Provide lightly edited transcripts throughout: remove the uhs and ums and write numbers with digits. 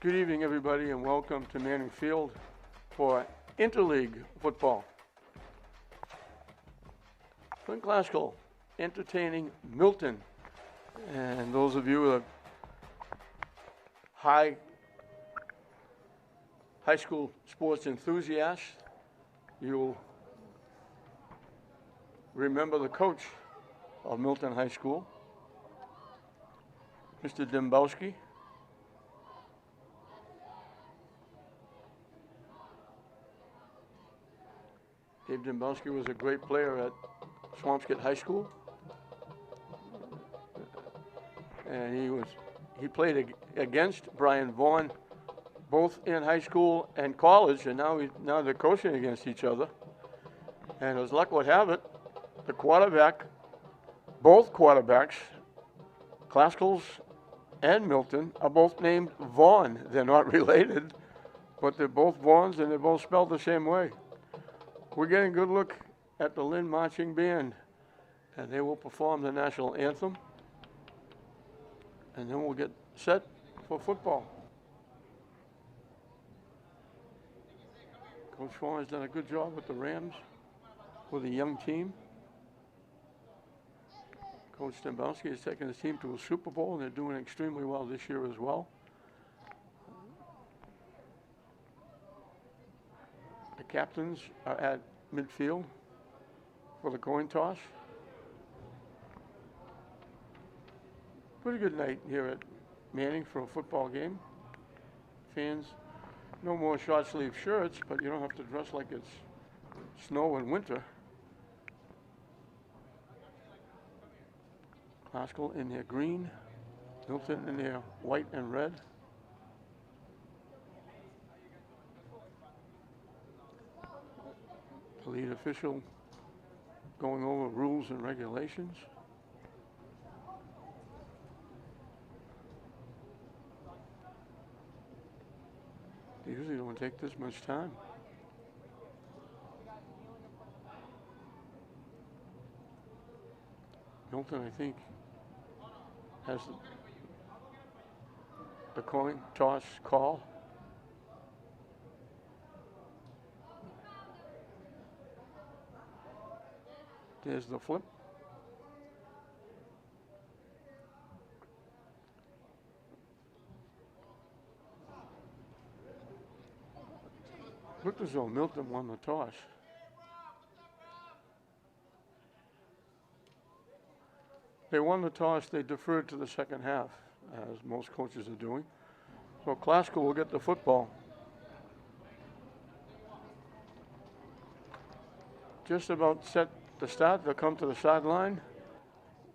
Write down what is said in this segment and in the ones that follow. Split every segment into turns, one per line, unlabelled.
Good evening, everybody, and welcome to Manning Field for Interleague football. Lynn Classical entertaining Milton. And those of you who are high school sports enthusiasts, you'll remember the coach of Milton High School, Mr. Dembowski. Dave Dembowski was a great player at Swampscott High School, and he played against Brian Vaughn both in high school and college, and now they're coaching against each other. And as luck would have it, both quarterbacks, Classicals and Milton, are both named Vaughn. They're not related, but they're both Vaughns, and they're both spelled the same way. We're getting a good look at the Lynn Marching Band, and they will perform the national anthem, and then we'll get set for football. Coach Vaughn has done a good job with the Rams, with a young team. Coach Dembowski has taken his team to a Super Bowl, and they're doing extremely well this year as well. The captains are at midfield for the coin toss. Pretty good night here at Manning for a football game. Fans, no more short sleeve shirts, but you don't have to dress like it's snow and winter. Classical in their green, Milton in their white and red. The lead official going over rules and regulations. They usually don't take this much time. Milton, I think, has the coin toss call. There's the flip. Looked as though Milton won the toss. They won the toss, they deferred to the second half, as most coaches are doing. So Classical will get the football. Just about set to start, they'll come to the sideline.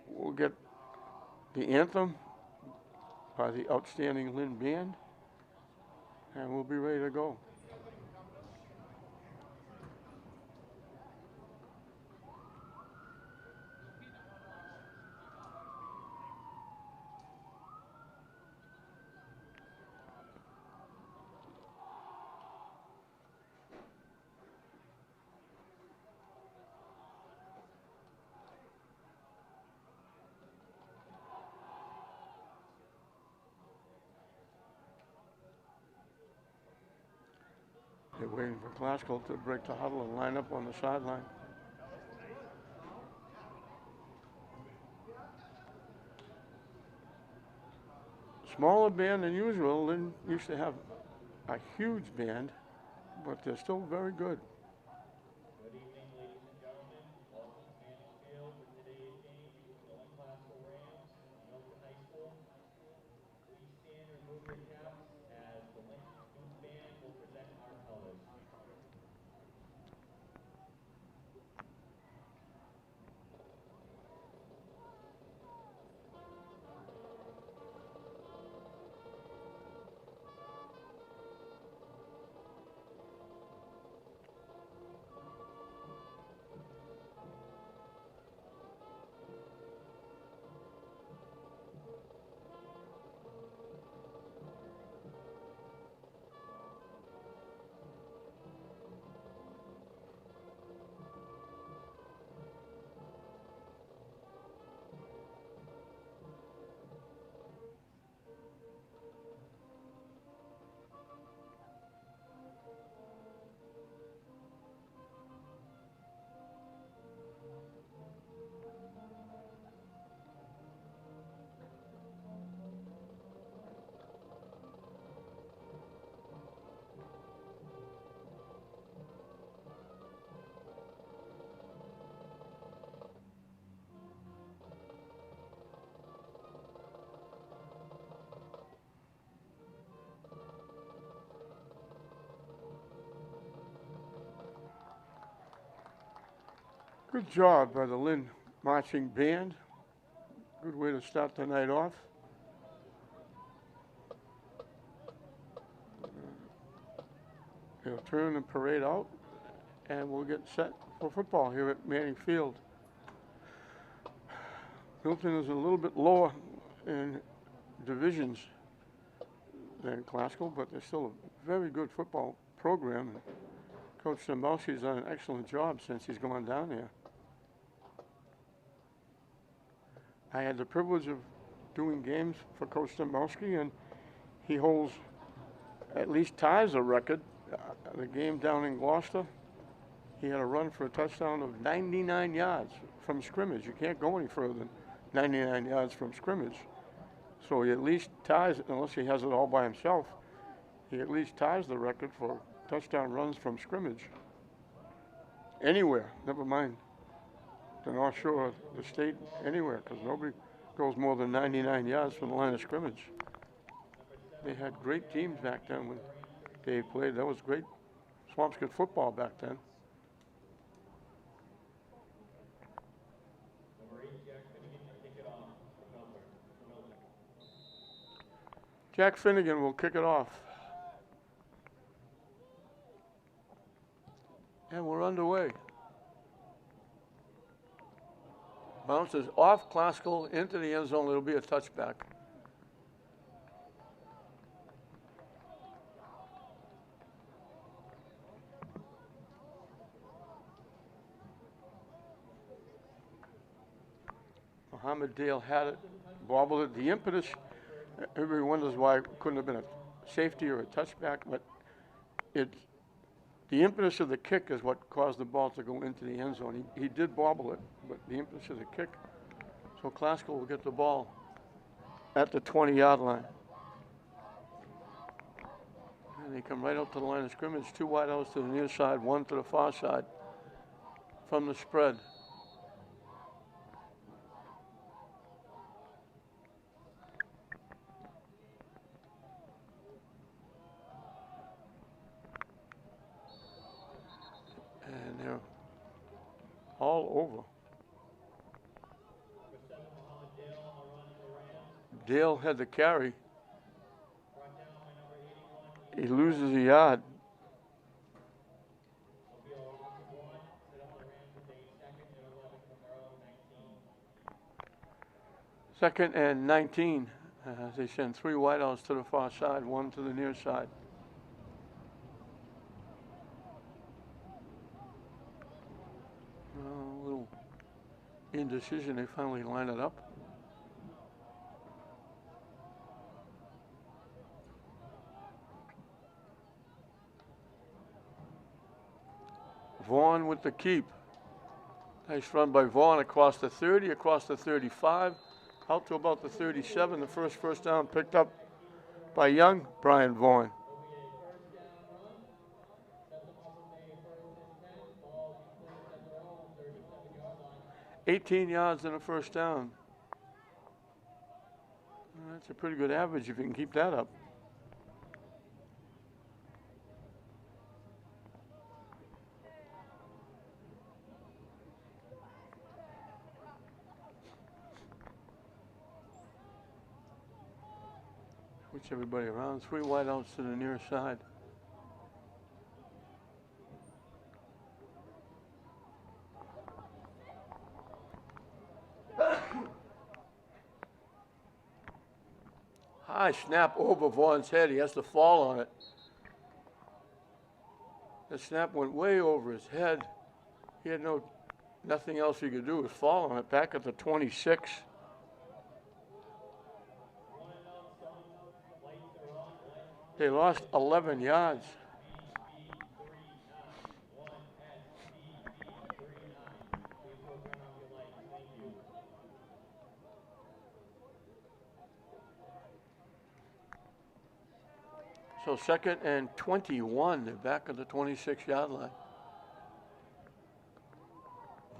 We'll get the anthem by the outstanding Lynn Band, and we'll be ready to go. They're waiting for Classical to break the huddle and line up on the sideline. Smaller band than usual. Lynn used to have a huge band, but they're still very good.
Good evening, ladies and gentlemen. Welcome to Manning Field for today's game between the Lynn Classical Rams and Milton High School. Please stand and remove your caps as the Lynn Youth Band will present our colors.
Good job by the Lynn marching band. Good way to start the night off. They'll turn the parade out, and we'll get set for football here at Manning Field. Milton is a little bit lower in divisions than Classical, but they're still a very good football program. And Coach Domowski's done an excellent job since he's gone down there. I had the privilege of doing games for Coach Domowski, and he holds, at least ties a record. The game down in Gloucester, he had a run for a touchdown of 99 yards from scrimmage. You can't go any further than 99 yards from scrimmage. So he at least ties, unless he has it all by himself, he at least ties the record for touchdown runs from scrimmage. Anywhere, never mind the North Shore of the state, anywhere, because nobody goes more than 99 yards from the line of scrimmage. They had great teams back then when Dave played. That was great Swampscott football back then. Jack Finnegan will kick it off. And we're underway. Bounces off Classical into the end zone. It'll be a touchback. Mohammed Dale had it, bobbled it. The impetus, everybody wonders why it couldn't have been a safety or a touchback, but the impetus of the kick is what caused the ball to go into the end zone. He did bobble it, but the impetus of the kick. So Classical will get the ball at the 20-yard line. And they come right up to the line of scrimmage. 2 wideouts to the near side, 1 to the far side from the spread. And they're all over. Dale had the carry. He loses a yard. Second and 19. They send 3 wideouts to the far side, 1 to the near side. A little indecision. They finally line it up. Vaughn with the keep. Nice run by Vaughn across the 30, across the 35, out to about the 37. The first down picked up by young Brian Vaughn. 18 yards and a first down. That's a pretty good average if you can keep that up. Switch everybody around. 3 wideouts to the near side. High snap over Vaughn's head. He has to fall on it. The snap went way over his head. He had nothing else he could do was fall on it. Back at the 26. They lost 11 yards. So second and 21. They're back at the 26-yard line.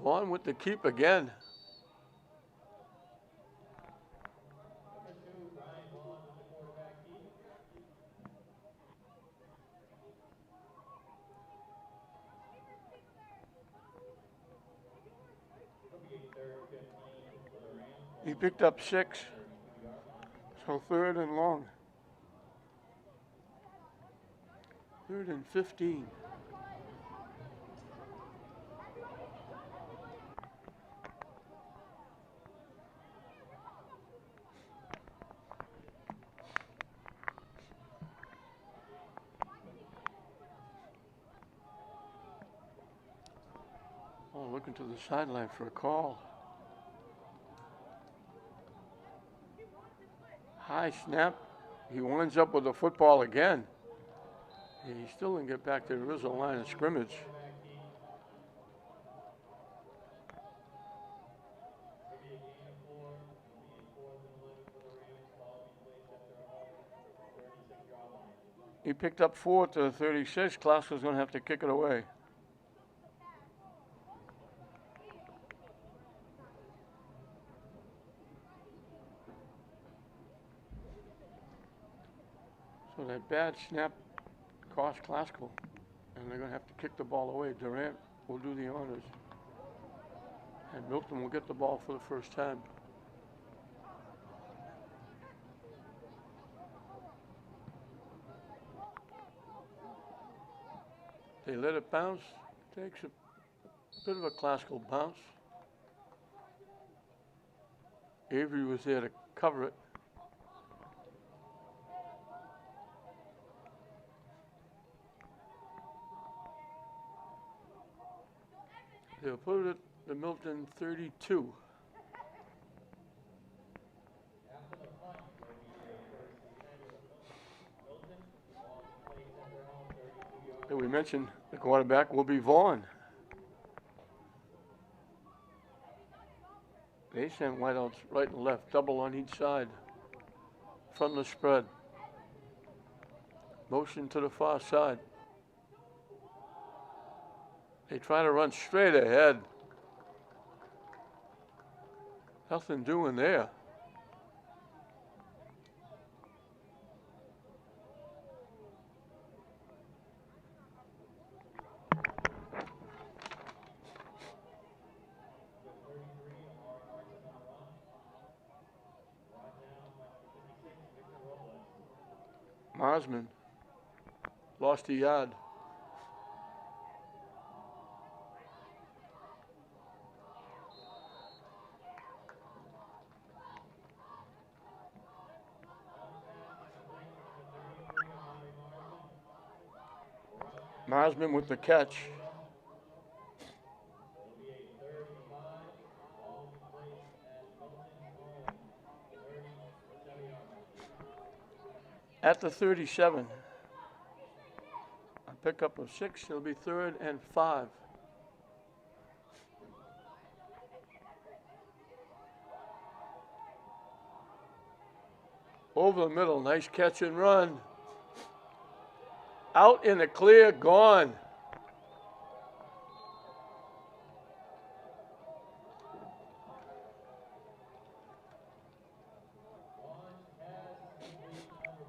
Vaughn with the keep again. He picked up 6. So 3rd and long. 3rd and 15. Oh, looking to the sideline for a call. High snap. He winds up with the football again. He still didn't get back to the original line of scrimmage. He picked up 4 to 36. Glasgow's going to have to kick it away. So that bad snap cost Glasgow, and they're going to have to kick the ball away. Durant will do the honors, and Milton will get the ball for the first time. They let it bounce. Takes a bit of a Glasgow bounce. Avery was there to cover it. They'll put it at the Milton 32. And we mentioned the quarterback will be Vaughn. They sent wideouts right and left, double on each side from the spread. Motion to the far side. They try to run straight ahead. Nothing doing there. Marsman lost a yard. Marsman with the catch. At the 37. A pickup of 6. It'll be 3rd and 5. Over the middle. Nice catch and run. Out in the clear. Gone.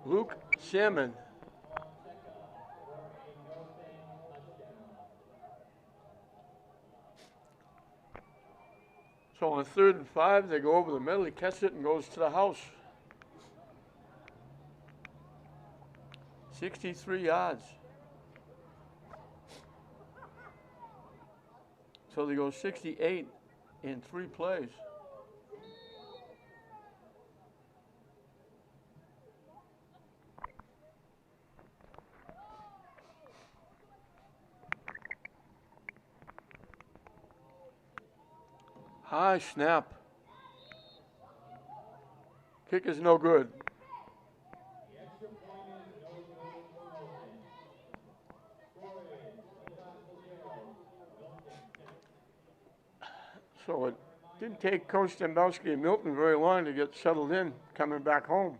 Luke Salmon. So on 3rd and 5, they go over the middle. He catches it and goes to the house. 63 yards. So they go 68 in 3 plays. High snap. Kick is no good. So it didn't take Coach Dembowski and Milton very long to get settled in coming back home.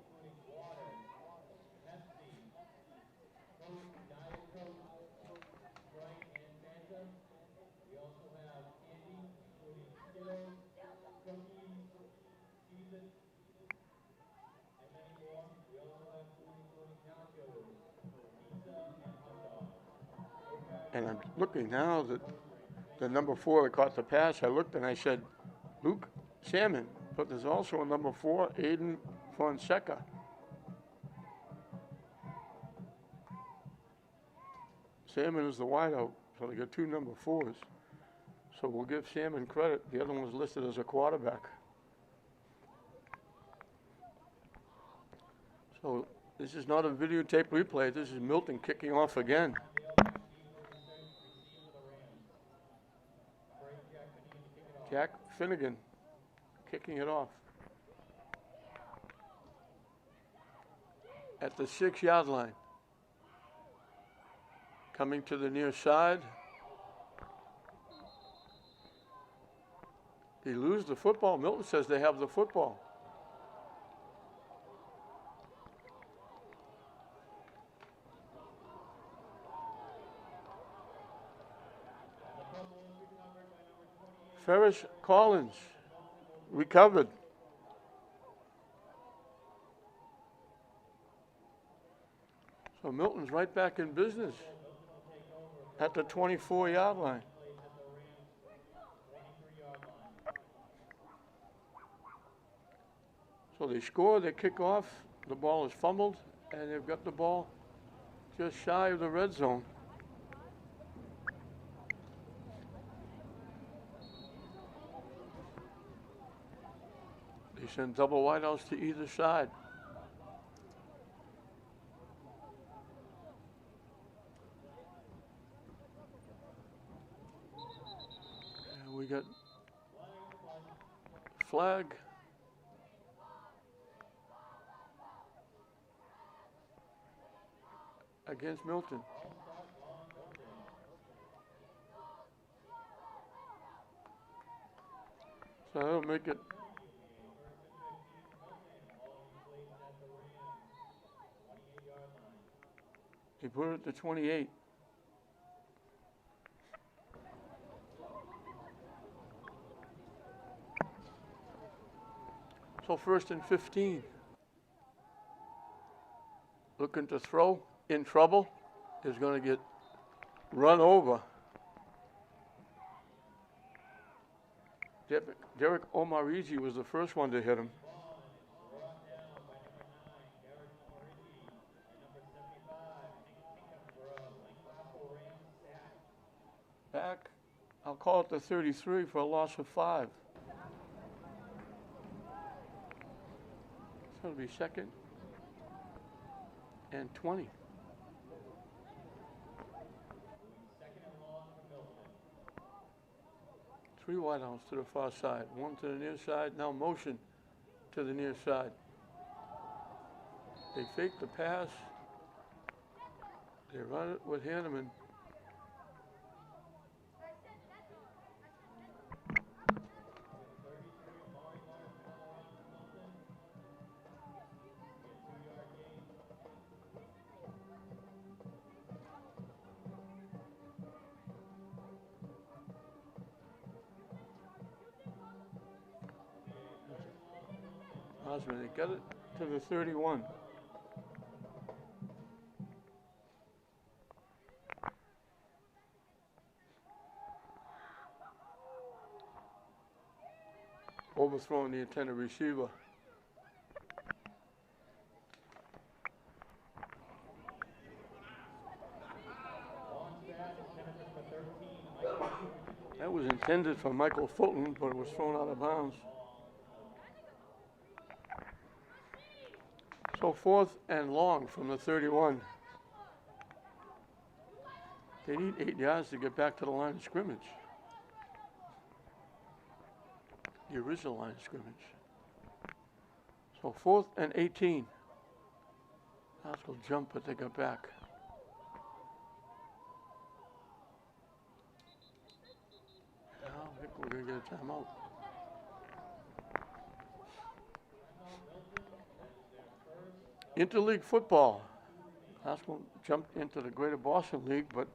And I'm looking now that the number 4 that caught the pass, I looked and I said, Luke Salmon, But there's also a number 4, Aiden Fonseca. Salmon is the wideout, so they got 2 number 4s. So we'll give Salmon credit. The other one was listed as a quarterback. So this is not a videotape replay. This is Milton kicking off again. Jack Finnegan kicking it off. At the 6-yard line. Coming to the near side. They lose the football. Milton says they have the football. Ferris Collins recovered. So Milton's right back in business at the 24-yard line. So they score, they kick off, the ball is fumbled, and they've got the ball just shy of the red zone. They send double wideouts to either side. And we got flag. Against Milton. So that'll make it he put it at the 28. So 1st and 15. Looking to throw, in trouble, is going to get run over. Derek Omarizi was the first one to hit him. Back, I'll call it the 33 for a loss of 5. So it'll be 2nd and 20. Three wideouts to the far side, one to the near side, now motion to the near side. They fake the pass, they run it with Hanneman. They got it to the 31. Overthrowing the intended receiver. That was intended for Michael Fulton, but it was thrown out of bounds. So 4th and long from the 31. They need 8 yards to get back to the line of scrimmage. The original line of scrimmage. So 4th and 18. Haskell jump, but they got back. Now I think we're going to get a timeout. Interleague football. Haskell jumped into the Greater Boston League, but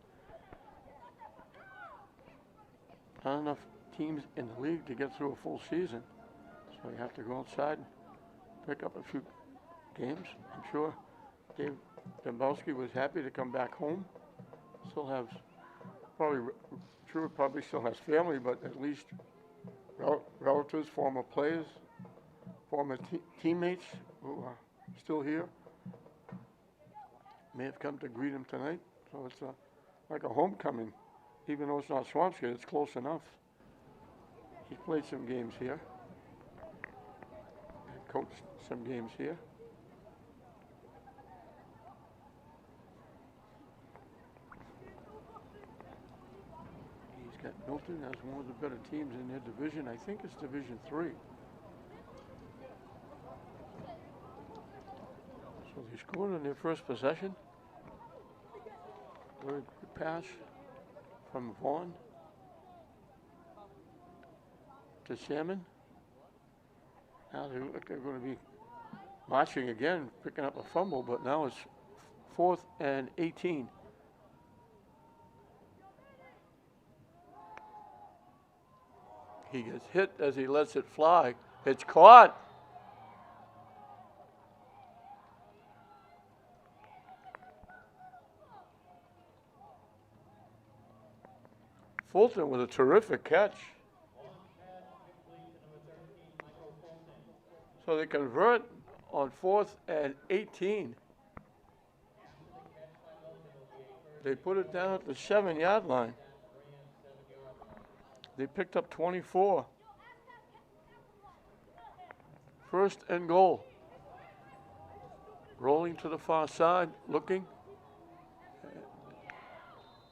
not enough teams in the league to get through a full season. So you have to go outside and pick up a few games. I'm sure Dave Dombrowski was happy to come back home. Still has probably still has family, but at least relatives, former players former teammates who are still here. May have come to greet him tonight, so it's like a homecoming. Even though it's not Swampscott, it's close enough. He's played some games here and coached some games here. He's got Milton as one of the better teams in their division. I think it's Division 3. So they scored on their first possession. Very good pass from Vaughn to Salmon. Now they look like they're going to be marching again, picking up a fumble, but now it's 4th and 18. He gets hit as he lets it fly. It's caught. Fulton with a terrific catch. So they convert on 4th and 18. They put it down at the 7-yard line. They picked up 24. 1st and goal. Rolling to the far side, looking.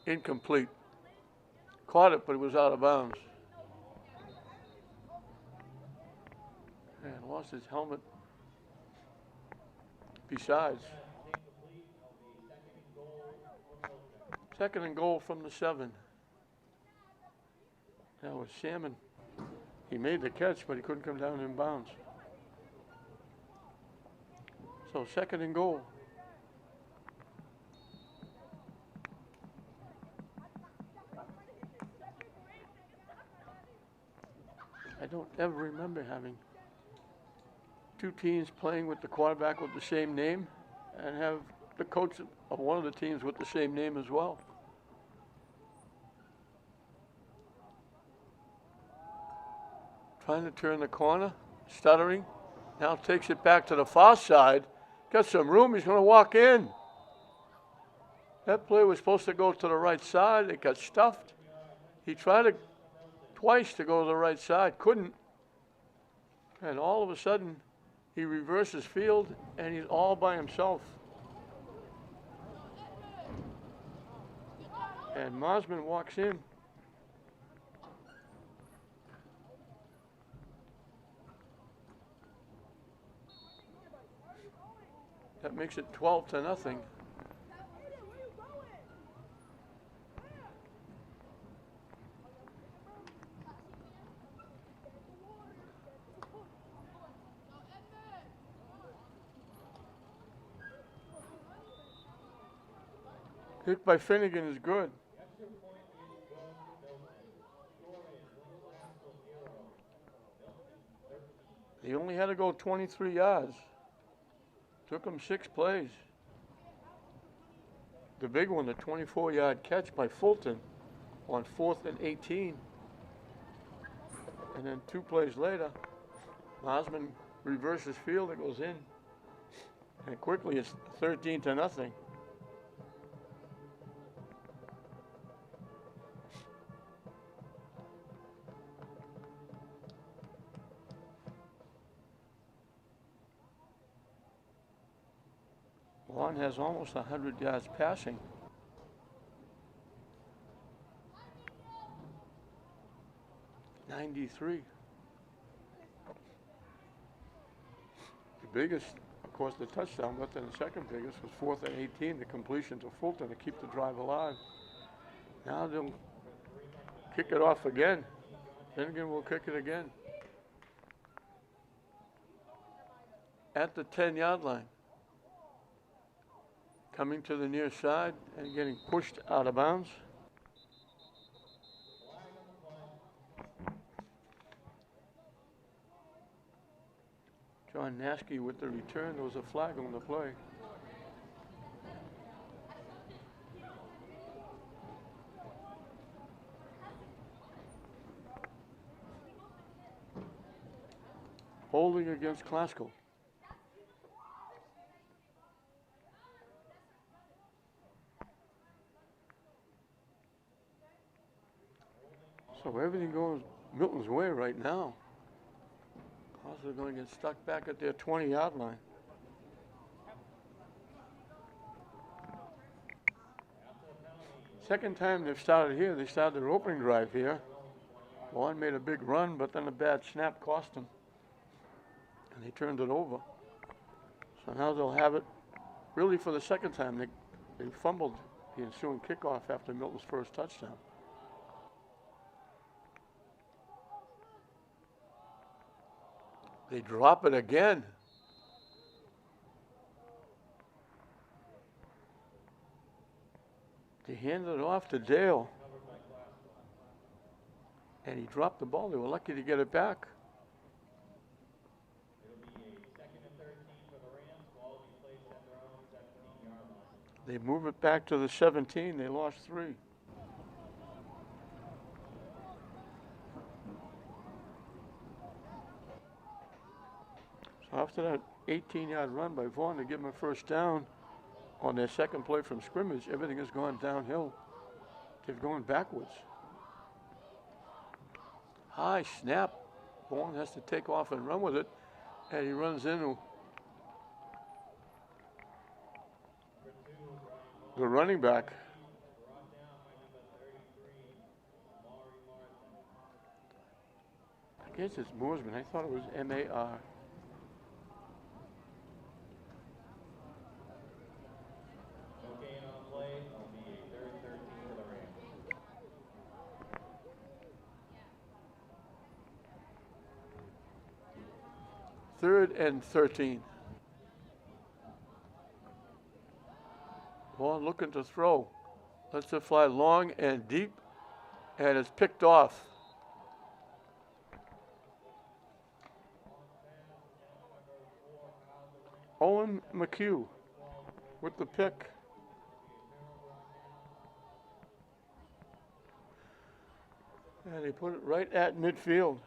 Incomplete. Caught it, but it was out of bounds. And lost his helmet. Besides. 2nd and goal from the 7. That was Salmon. He made the catch, but he couldn't come down in bounds. So 2nd and goal. I don't ever remember having two teams playing with the quarterback with the same name and have the coach of one of the teams with the same name as well. Trying to turn the corner, stuttering. Now takes it back to the far side. Got some room, he's going to walk in. That play was supposed to go to the right side. It got stuffed. He tried twice to go to the right side, couldn't. And all of a sudden, he reverses field, and he's all by himself. And Mosman walks in. That makes it 12-0. Hit by Finnegan is good. He only had to go 23 yards. Took him 6 plays. The big one, the 24-yard catch by Fulton on 4th and 18. And then 2 plays later, Mosman reverses field, it goes in. And quickly it's 13-0. Juan has almost 100 yards passing. '93. The biggest, of course, the touchdown, but then the second biggest was 4th and 18, the completion to Fulton to keep the drive alive. Now they'll kick it off again. Finnegan will kick it again. At the 10-yard line. Coming to the near side and getting pushed out of bounds. John Naskey with the return. There was a flag on the play. Holding against Classical. So everything goes Milton's way right now. Classical going to get stuck back at their 20-yard line. Second time they've started here. They started their opening drive here. Vaughn made a big run, but then a bad snap cost them. And they turned it over. So now they'll have it really for the second time. They fumbled the ensuing kickoff after Milton's first touchdown. They drop it again. They handed it off to Dale. And he dropped the ball. They were lucky to get it back.
It'll be a 2nd and 13 for the Rams. Ball will be placed at their own 17-yard line.
They move it back to the 17. They lost 3. So after that 18-yard run by Vaughn to give him a first down on their second play from scrimmage, everything has gone downhill. They're going backwards. High snap. Vaughn has to take off and run with it, and he runs into the running back. I guess it's Moorsman. I thought it was M-A-R.
No gain on the play. It'll be a 3rd and 13 for the Rams.
Third and 13. Vaughn looking to throw. Lets it fly long and deep, and it's picked off. Owen McHugh with the pick. And he put it right at midfield.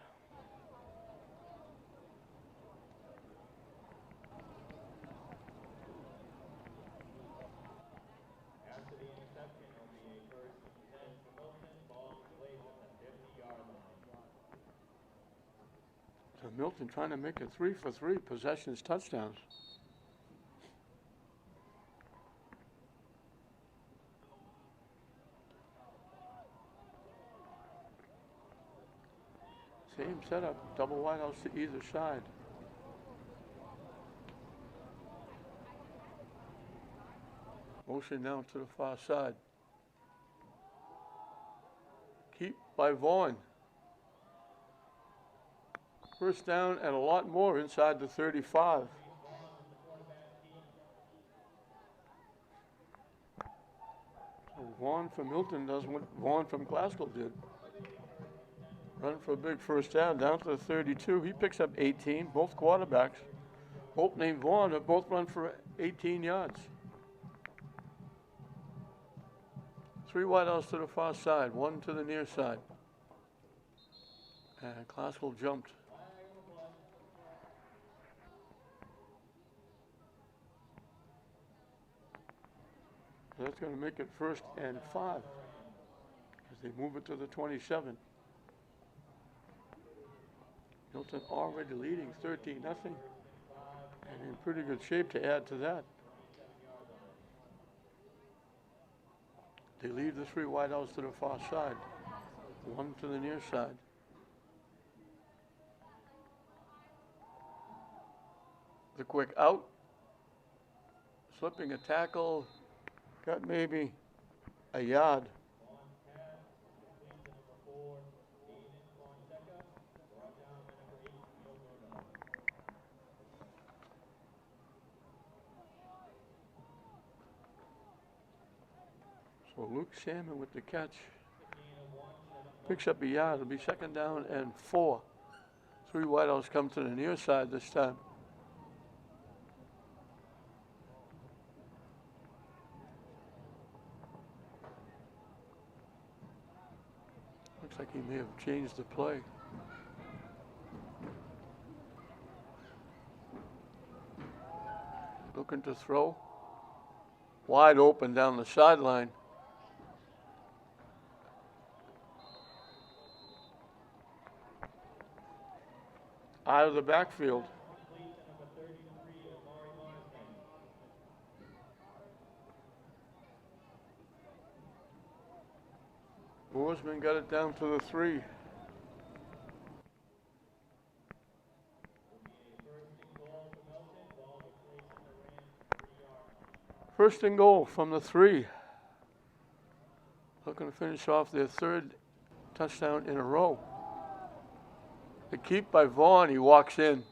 After the interception, it'll be a 1st and 10 for Milton. Ball will be placed at the 50-yard line.
So Milton trying to make it 3 for 3 possessions, touchdowns. Same setup, double wideouts to either side. Motion now to the far side. Keep by Vaughn. First down and a lot more inside the 35. So Vaughn from Milton does what Vaughn from Glasgow did. Run for a big first down to the 32. He picks up 18. Both quarterbacks, both named Vaughn, have both run for 18 yards. 3 wideouts to the far side, 1 to the near side. And Classical jumped. So that's going to make it 1st and 5 as they move it to the 27. Milton already leading 13-0 and in pretty good shape to add to that. They leave the 3 wideouts to the far side, 1 to the near side. The quick out, slipping a tackle, got maybe a yard. So Luke Salmon with the catch. Picks up a yard. It'll be 2nd down and 4. 3 wideouts come to the near side this time. Looks like he may have changed the play. looking to throw. Wide open down the sideline. Out of the backfield.
Complete to number 33, Amari Marsden.
Boersman got it down to the 3. First and goal from the 3. Looking to finish off their 3rd touchdown in a row. The keep by Vaughn, he walks in.
Number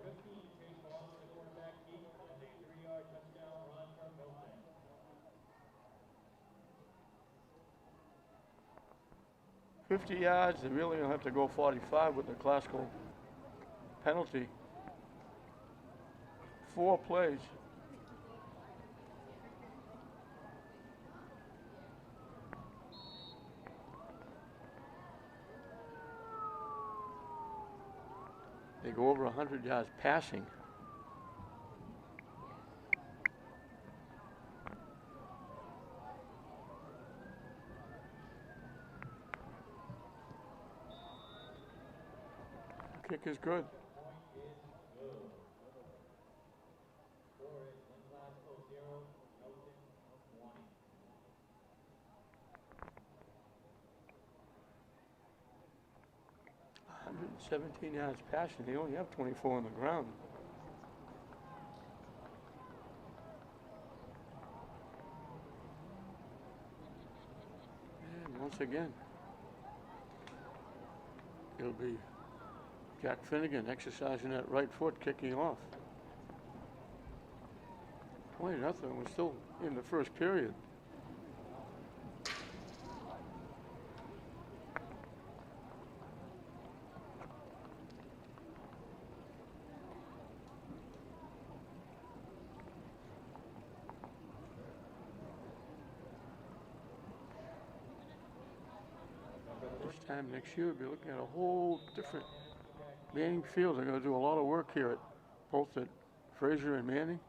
15, Chase Wallace, the quarterback, keep, and a 3-yard touchdown run from Milton.
50 yards, they really don't have to go 45 with the classical penalty. 4 plays. They go over 100 yards passing. Kick is good.
Score is Lynn Classical 0, Milton 20.
117 yards passing. They only have 24 on the ground. And once again, it'll be Jack Finnegan exercising that right foot, kicking off. 20-0. We're still in the first period. This time next year, we'll be looking at a whole different Manning Field. They're going to do a lot of work here at both at Fraser and Manning.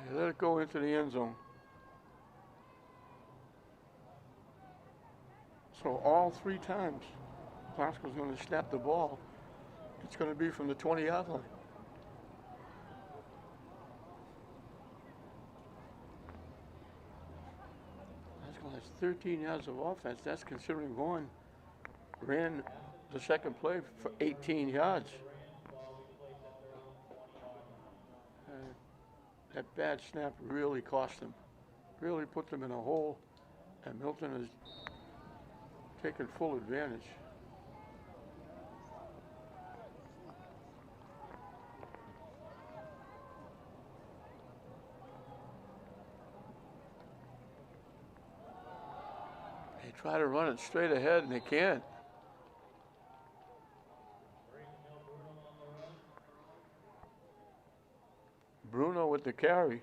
They let it go into the end zone. So all 3 times, Classical's going to snap the ball. It's going to be from the 20-yard line. That's 13 yards of offense. That's considering Vaughn ran the second play for 18 yards. That bad snap really cost them. Really put them in a hole, and Milton has taken full advantage. They try to run it straight ahead, and they can't. Bruno with the carry.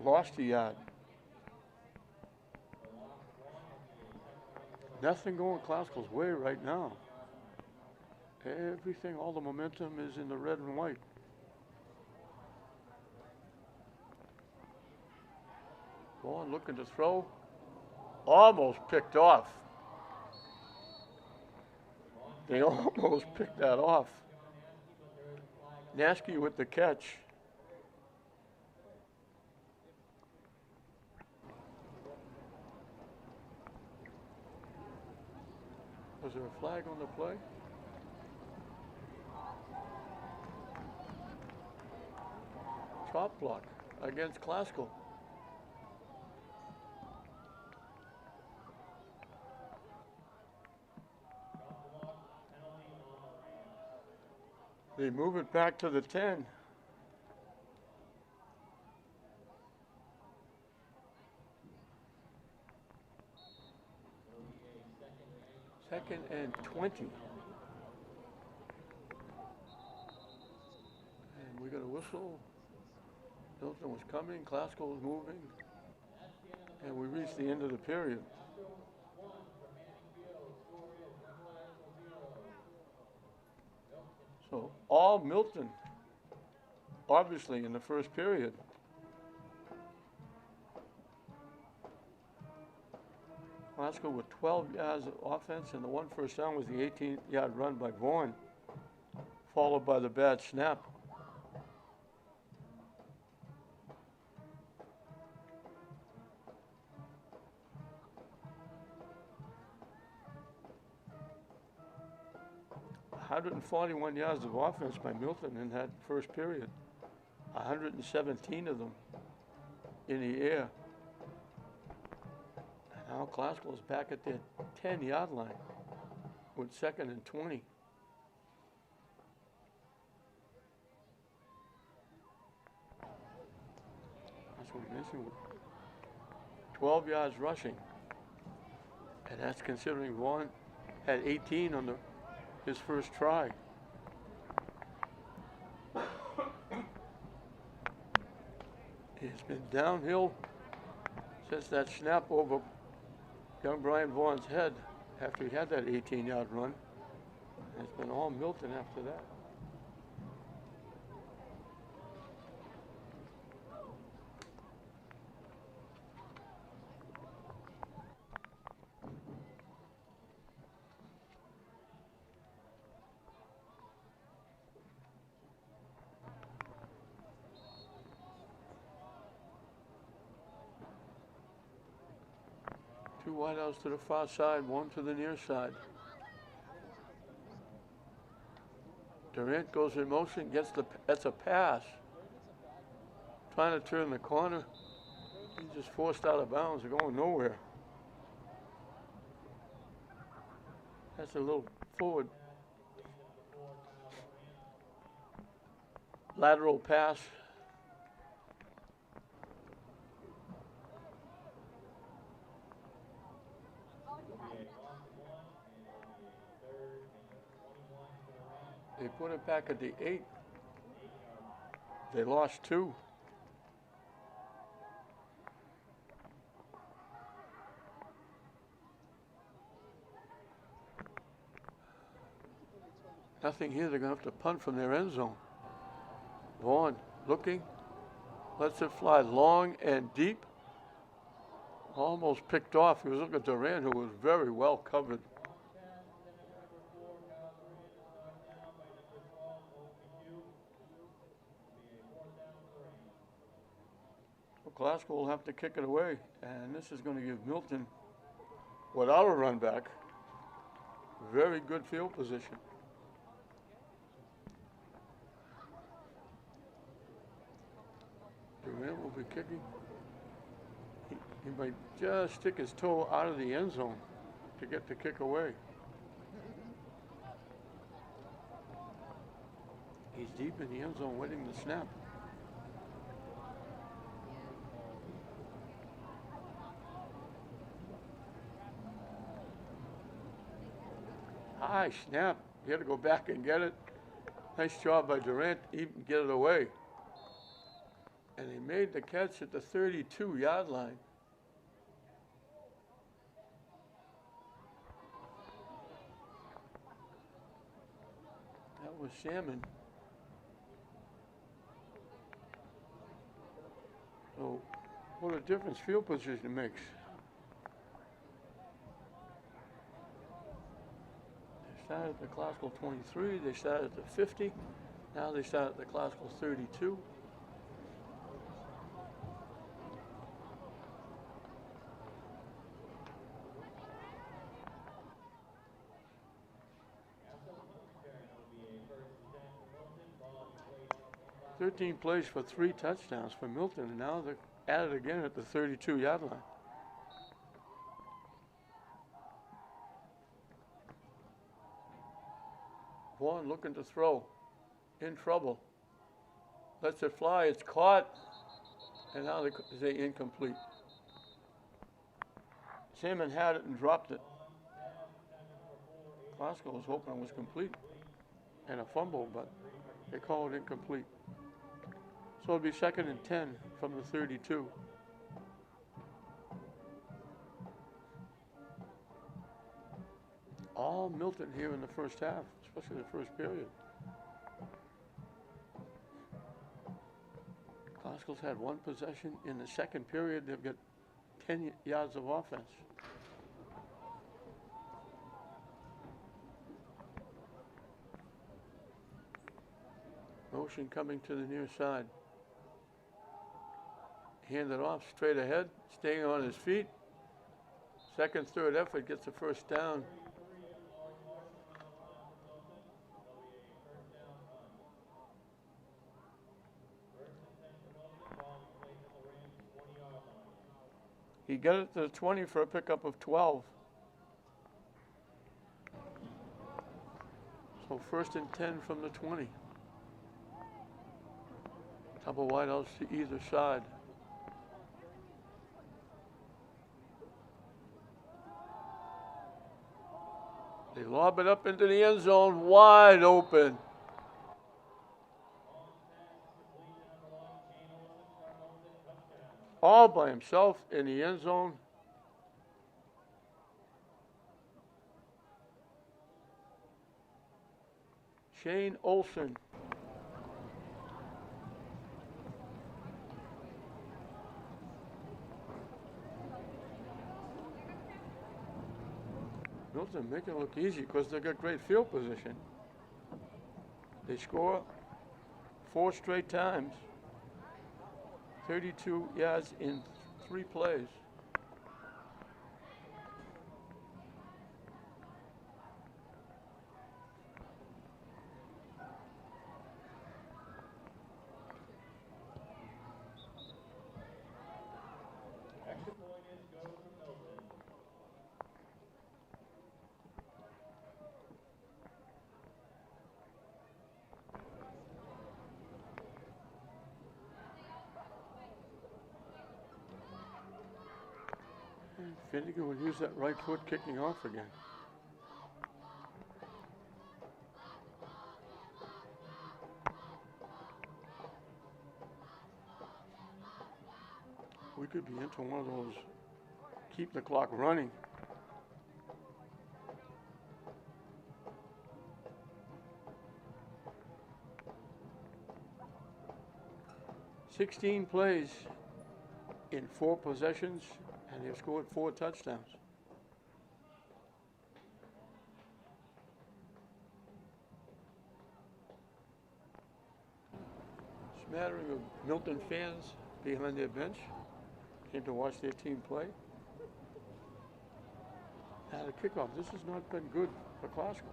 Lost a yard. Nothing going Classical's way right now. Everything, all the momentum is in the red and white. Vaughn looking to throw. Almost picked off. They almost picked that off. Nasky with the catch. Was there a flag on the play? Chop block against Classical. They move it back to the 10. Second and 20. And we got a whistle. Milton was coming, Classical was moving. And we reached the end of the period. So all Milton, obviously in the first period. Glasgow with 12 yards of offense, and the one first down was the 18-yard run by Vaughn, followed by the bad snap. $141 yards of offense by Milton in that first period. 117 of them in the air. And now Glasgow's back at their 10-yard line with 2nd and 20. That's what we mentioned. 12 yards rushing. And that's considering Vaughn had 18 on his first try. It's been downhill since that snap over young Brian Vaughn's head after he had that 18-yard run. And it's been all Milton after that. Two wideouts to the far side, one to the near side. Durant goes in motion, that's a pass. Trying to turn the corner. He just forced out of bounds, they're going nowhere. That's a little forward. Lateral pass. They put it back at the 8. They lost 2. Nothing here, they're going to have to punt from their end zone. Vaughn looking, lets it fly long and deep. Almost picked off. He was looking at Durant, who was very well covered. Glasgow will have to kick it away, and this is going to give Milton, without a run back, very good field position. Durant will be kicking. He might just stick his toe out of the end zone to get the kick away. He's deep in the end zone waiting the snap. High snap. He had to go back and get it. Nice job by Durant to even get it away. And he made the catch at the 32-yard line. That was Salmon. So what a difference field position makes. Started at the Glasgow 23, they started at the 50, now they start at the Glasgow 32. "13 plays for 3 touchdowns for Milton, and now they're at it again at the 32-yard line. Vaughn looking to throw, in trouble, lets it fly, it's caught, and now they incomplete. Salmon had it and dropped it. Glasgow was hoping it was complete and a fumble, but they called it incomplete. So it'll be 2nd and 10 from the 32. all Milton here in the first half, especially the first period. Classicals had one possession in the second period. They've got 10 yards of offense. Motion coming to the near side. Hand it off straight ahead, staying on his feet. Second, third effort gets the first down. He got it to the 20 for a pickup of 12. So first and 10 from the 20. Couple wideouts to either side. They lob it up into the end zone, wide open. All by himself in the end zone. Shane Olson. Milton make it look easy because they got great field position. They score 4 straight times. 32 yards in 3 plays.
Extra point is good for Milton.
Finnegan would use that right foot kicking off again. We could be into one of those keep the clock running. "16 plays in 4 possessions, and they've scored 4 touchdowns. Smattering of Milton fans behind their bench came to watch their team play. Now the kickoff, this has not been good for Classical.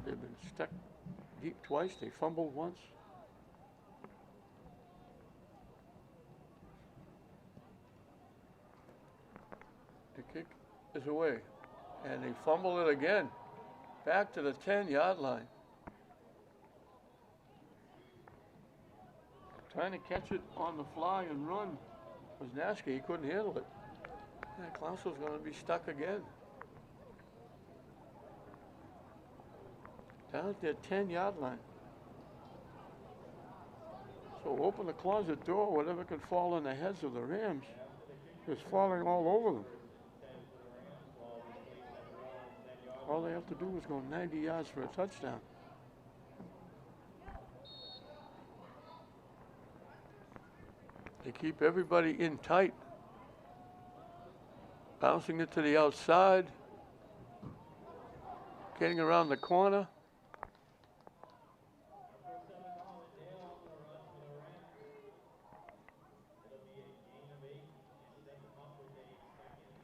They've been stuck deep twice, they fumbled once. The kick is away, and they fumble it again, back to the 10-yard line. Trying to catch it on the fly and run was Naske. He couldn't handle it. Yeah, Clausel's going to be stuck again. Down at their 10-yard line. So open the closet door, whatever can fall on the heads of the Rams is falling all over them. All they have to do is go 90 yards for a touchdown. They keep everybody in tight. Bouncing it to the outside. Getting around the corner.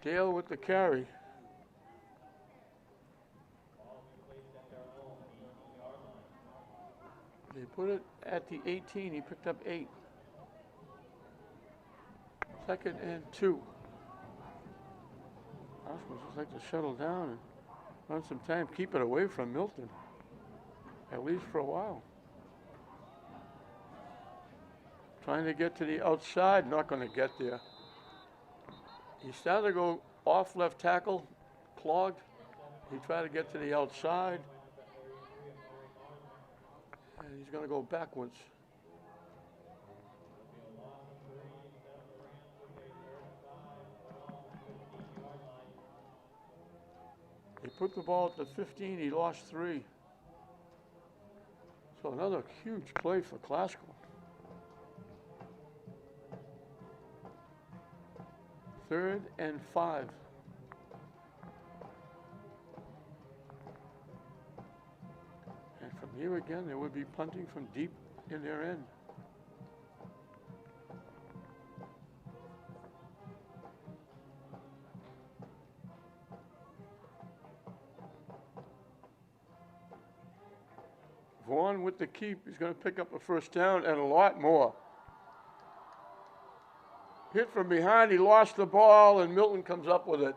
Dale with the carry. They put it at the 18. He picked up 8. 2nd and 2. Oscar would just like to settle down and run some time, keep it away from Milton, at least for a while. Trying to get to the outside, not going to get there. He started to go off left tackle, clogged. He tried to get to the outside, and he's going to go backwards. put the ball at the 15, he lost 3. So another huge play for Classical. 3rd and 5. And from here again, they would be punting from deep in their end. Vaughn with the keep. He's going to pick up a first down and a lot more. Hit from behind. He lost the ball, and Milton comes up with it.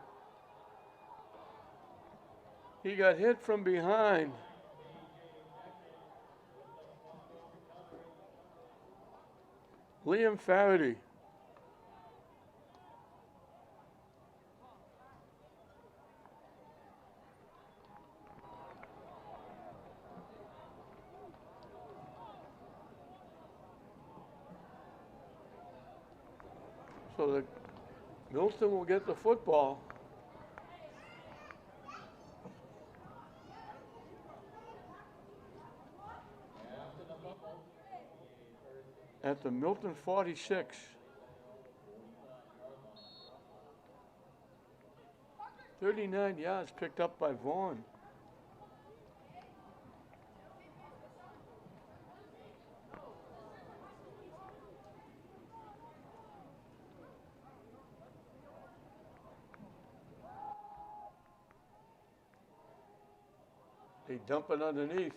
He got hit from behind. Liam Faraday. So the Milton will get the football. At the Milton 46. 39 yards picked up by Vaughn. They dump it underneath.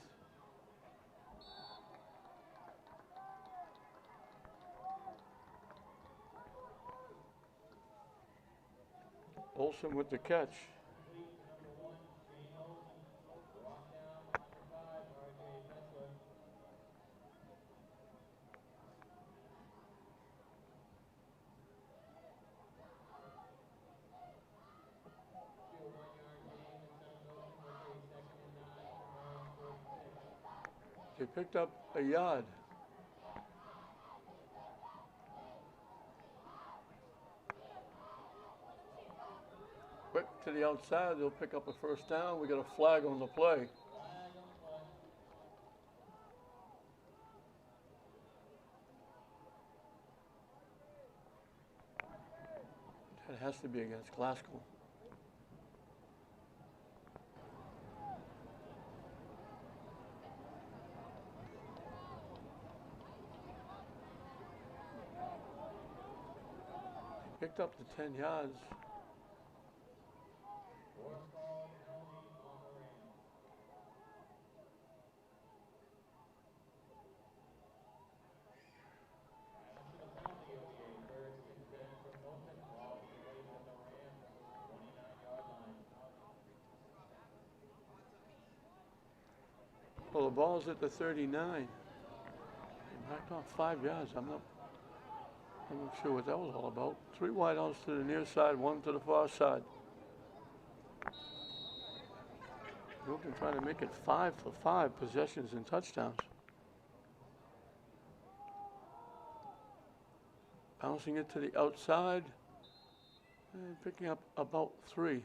Olsen with the catch. They picked up a yard. Quick to the outside, they'll pick up a first down. We got a flag on the play. That has to be against Glasgow. Picked up the 10 yards. Well, the ball's at the 39. Back off 5 yards. I'm not sure what that was all about. 3 wideouts to the near side, 1 to the far side. Milton trying to make it 5 for 5 possessions and touchdowns. Bouncing it to the outside and picking up about 3.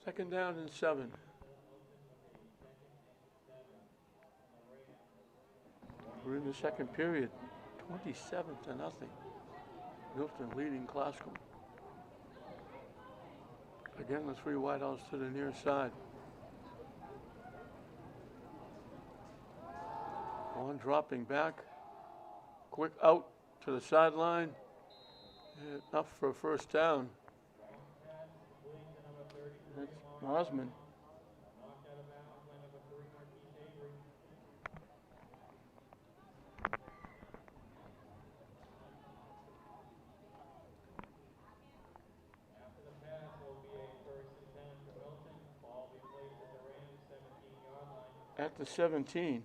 Second down and 7. We're in the second period, 27 to nothing. Milton leading Glasgow. Again, the 3 wideouts to the near side. One dropping back. Quick out to the sideline. Enough for a first down. That's Osmond. At the 17.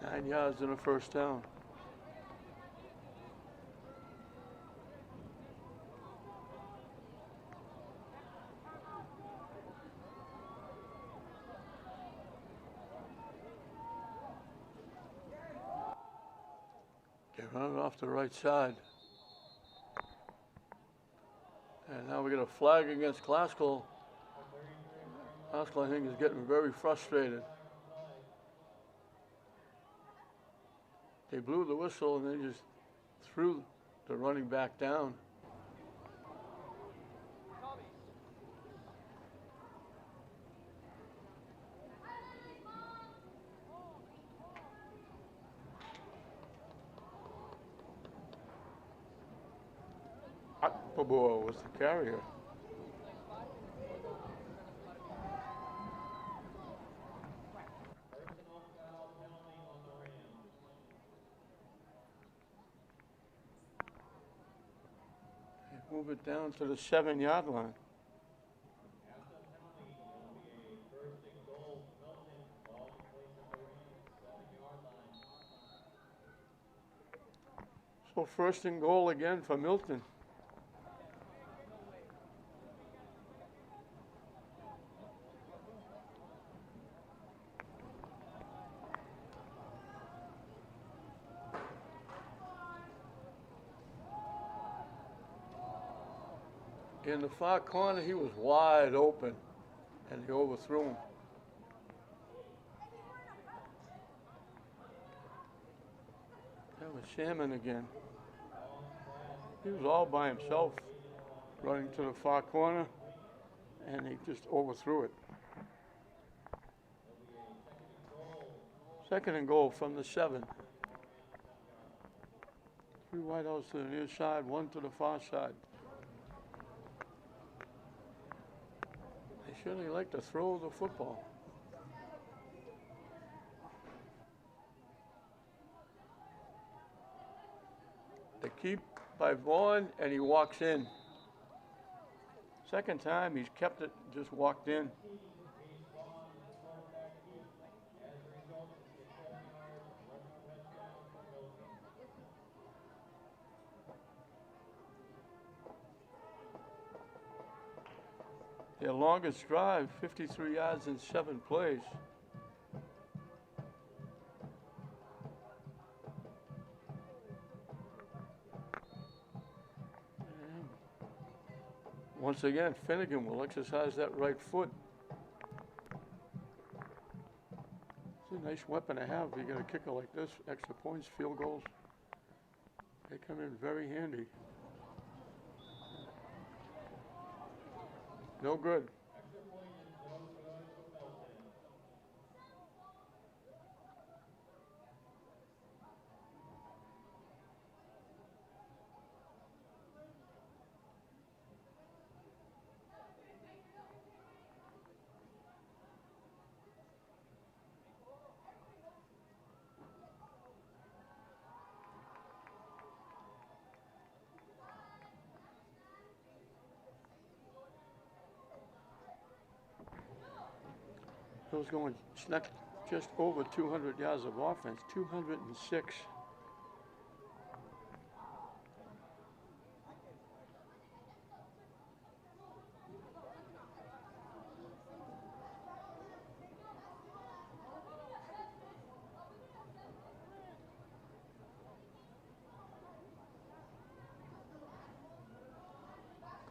Nine yards and a first down. Run it off the right side. And now we get a flag against Classical. Classical, I think, is getting very frustrated. They blew the whistle and they just threw the running back down. Akpabor was the carrier.
Personal foul penalty on the Rams.
They move it down to the 7-yard line.
After the penalty, it'll be a first and goal. Milton, ball in place of the Rams, 7-yard line.
So first and goal again for Milton. In the far corner, he was wide open, and they overthrew him. That was Shamon again. He was all by himself, running to the far corner, and he just overthrew it. Second and goal from the 7. 3 wideouts to the near side, 1 to the far side. They surely like to throw the football. They keep by Vaughn, and he walks in. Second time, he's kept it, just walked in. Their longest drive, 53 yards in 7 plays. And once again, Finnegan will exercise that right foot. It's a nice weapon to have. You get a kicker like this, extra points, field goals. They come in very handy. No good. Bill's going snuck just over 200 yards of offense, 206.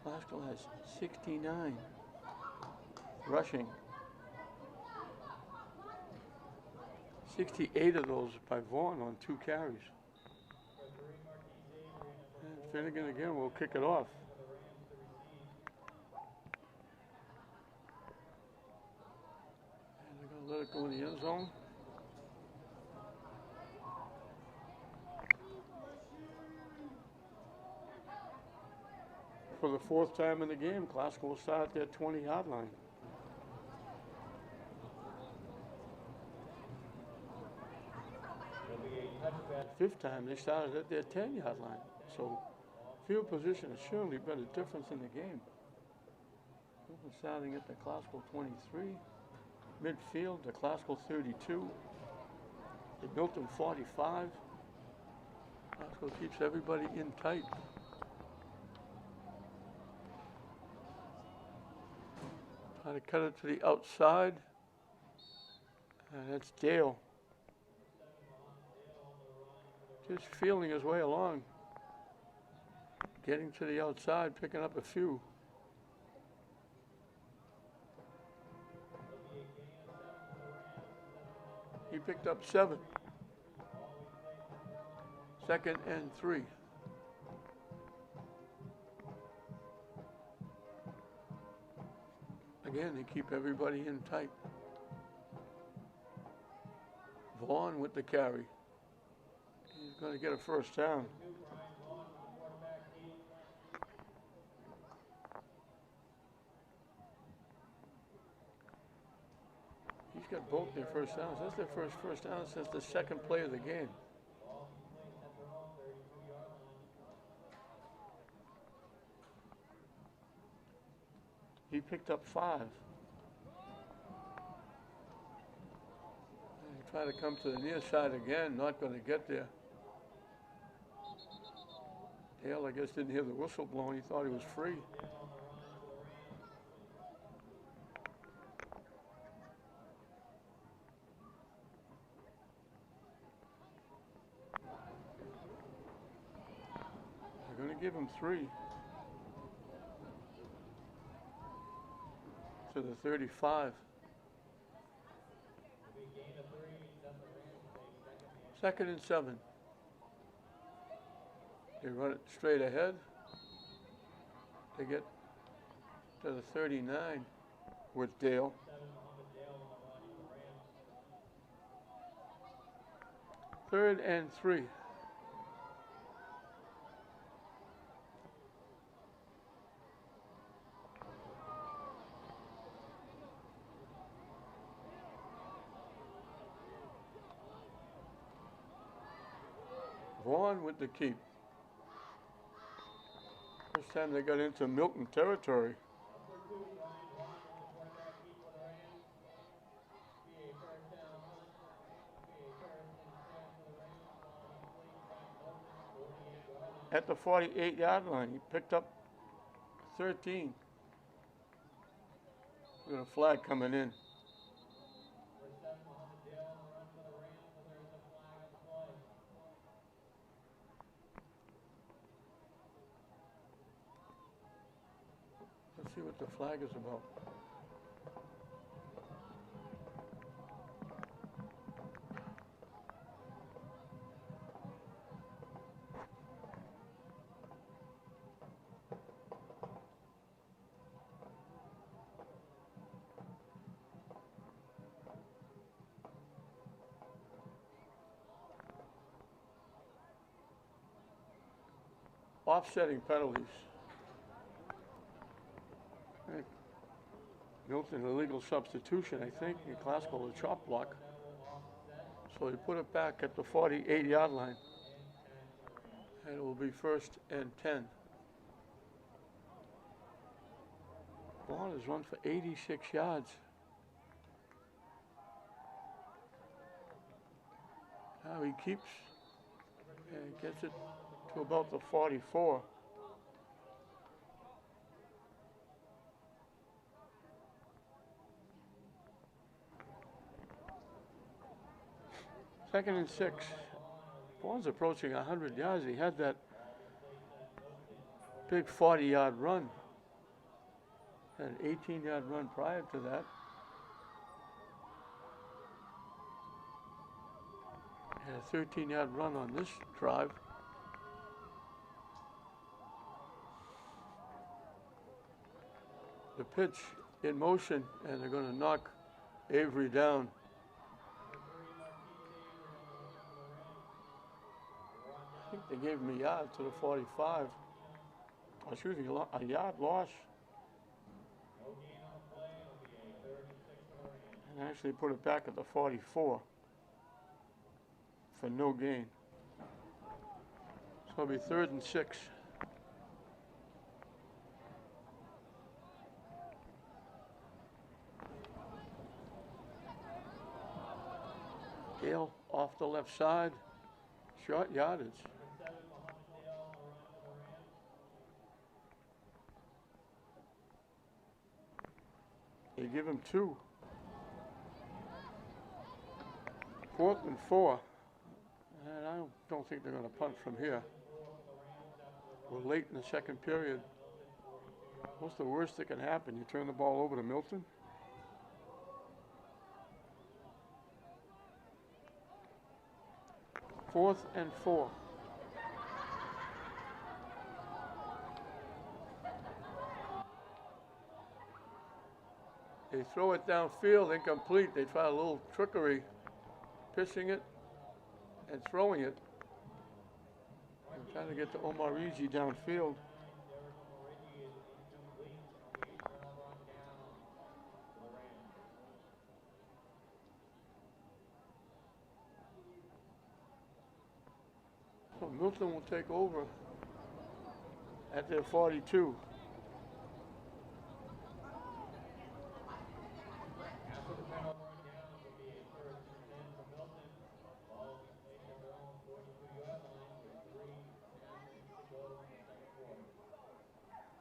Glasgow has 69 rushing. 68 of those by Vaughn on 2 carries. And Finnegan again will kick it off. And they're going to let it go in the end zone. For the 4th time in the game, Glasgow will start at their 20-yard line. Fifth time, they started at their 10-yard line. So field position has surely been a difference in the game. Milton starting at the Glasgow 23. Midfield, the Glasgow 32. The Milton 45. Glasgow keeps everybody in tight. Try to cut it to the outside. And that's Dale. just feeling his way along, getting to the outside, picking up a few. He picked up 7. 2nd and 3. Again, they keep everybody in tight. Vaughn with the carry. He's going to get a first down. He's got both their first downs. That's their first down since the second play of the game. He picked up 5. He tried to come to the near side again, not going to get there. Dale, I guess, didn't hear the whistle blowing. He thought he was free. They're going to give him 3. To the 35. 2nd and 7. They run it straight ahead. They get to the 39 with Dale. 3rd and 3. Vaughn with the keep. First time they got into Milton territory. At the 48-yard line, he picked up 13. We got a flag coming in. Let's see what the flag is about. Offsetting penalties. Milton, illegal substitution, I think, in classical, a chop block. So he put it back at the 48-yard line. And it will be 1st and 10. Vaughn has run for 86 yards. Now he keeps and gets it to about the 44. Second and 6. Vaughn's approaching 100 yards. He had that big 40-yard run. Had an 18-yard run prior to that. And a 13-yard run on this drive. The pitch in motion, and they're going to knock Avery down. I think they gave him a yard to the 45. Excuse me, a yard loss. And actually put it back at the 44 for no gain. So it'll be 3rd and 6. Dale off the left side, short yardage. They give him 2. 4th and 4. And I don't think they're going to punt from here. We're late in the second period. What's the worst that can happen? You turn the ball over to Milton? Fourth and 4. They throw it downfield, incomplete. They try a little trickery, pitching it and throwing it. I'm trying to get to Omar Easy downfield. So Milton will take over at their 42.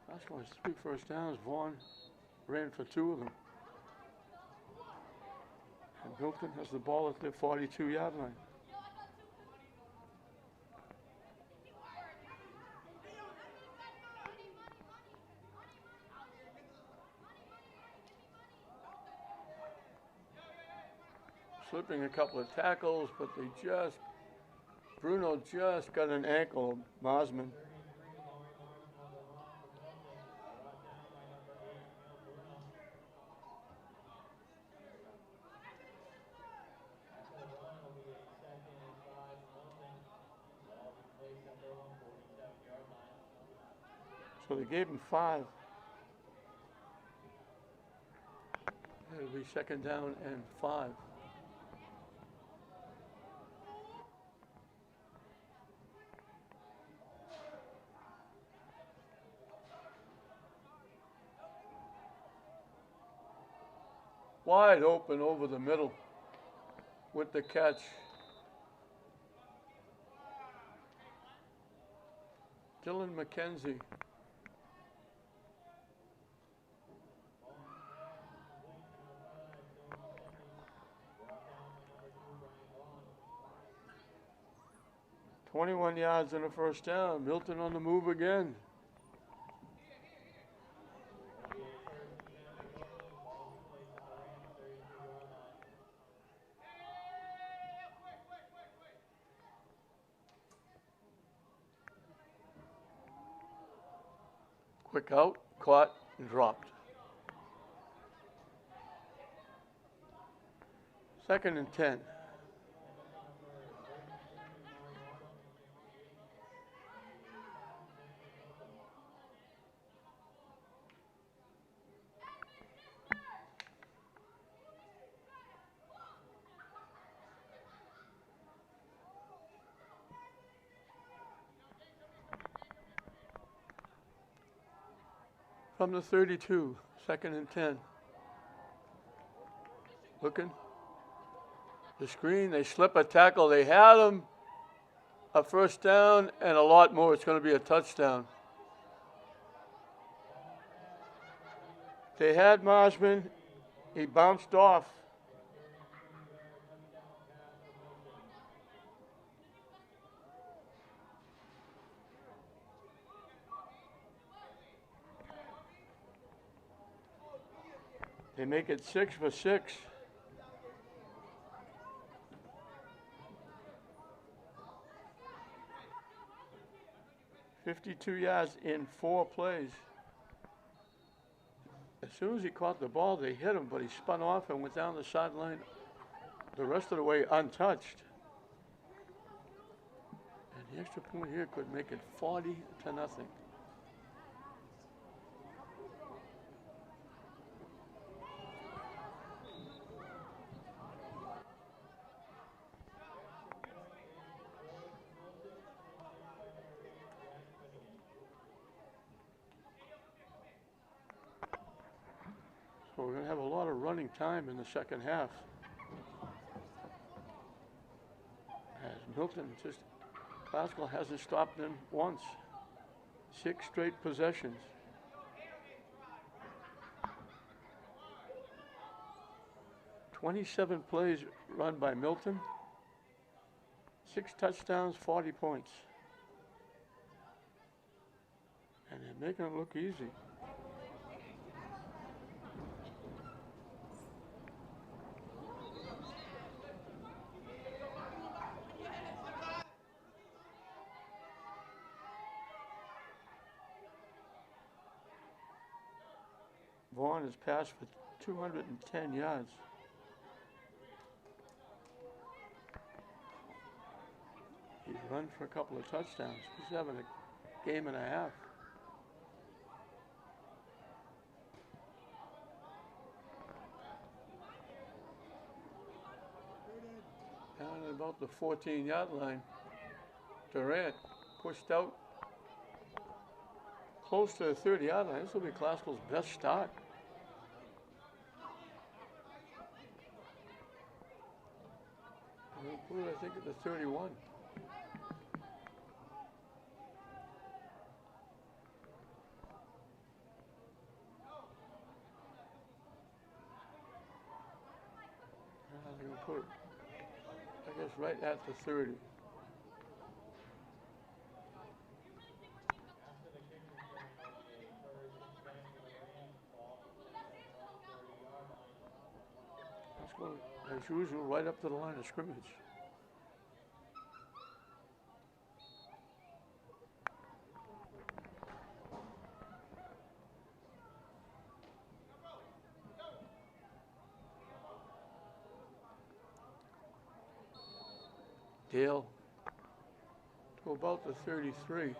That's going 3 first downs. Vaughn ran for 2 of them. And Milton has the ball at their 42-yard line. Slipping a couple of tackles, but Bruno just got an ankle, Mosman. So they gave him 5. It'll be second down and 5. Wide open over the middle with the catch. Dylan McKenzie. "21 yards and a first down." Milton on the move again. Quick out, caught, and dropped. Second and 10. From the 32, second and 10. Looking. The screen, they slip a tackle. They had him. A first down and a lot more. It's going to be a touchdown. They had Mosman. He bounced off. They make it 6 for 6. "52 yards in 4 plays. As soon as he caught the ball, they hit him, but he spun off and went down the sideline the rest of the way untouched. And the extra point here could make it 40-0. So we're going to have a lot of running time in the second half. As Milton Pascal hasn't stopped them once. 6 straight possessions. "27 plays run by Milton, 6 touchdowns, 40 points. And they're making it look easy. Vaughn has passed for 210 yards. He's run for a couple of touchdowns. He's having a game and a half. Down at about the 14-yard line. Durant pushed out close to the 30-yard line. This will be Classical's best start. They'll put it, I think, at the 31. They're going to put it, I guess, right at the 30. Let's go, as usual, right up to the line of scrimmage. Dale to about the 33.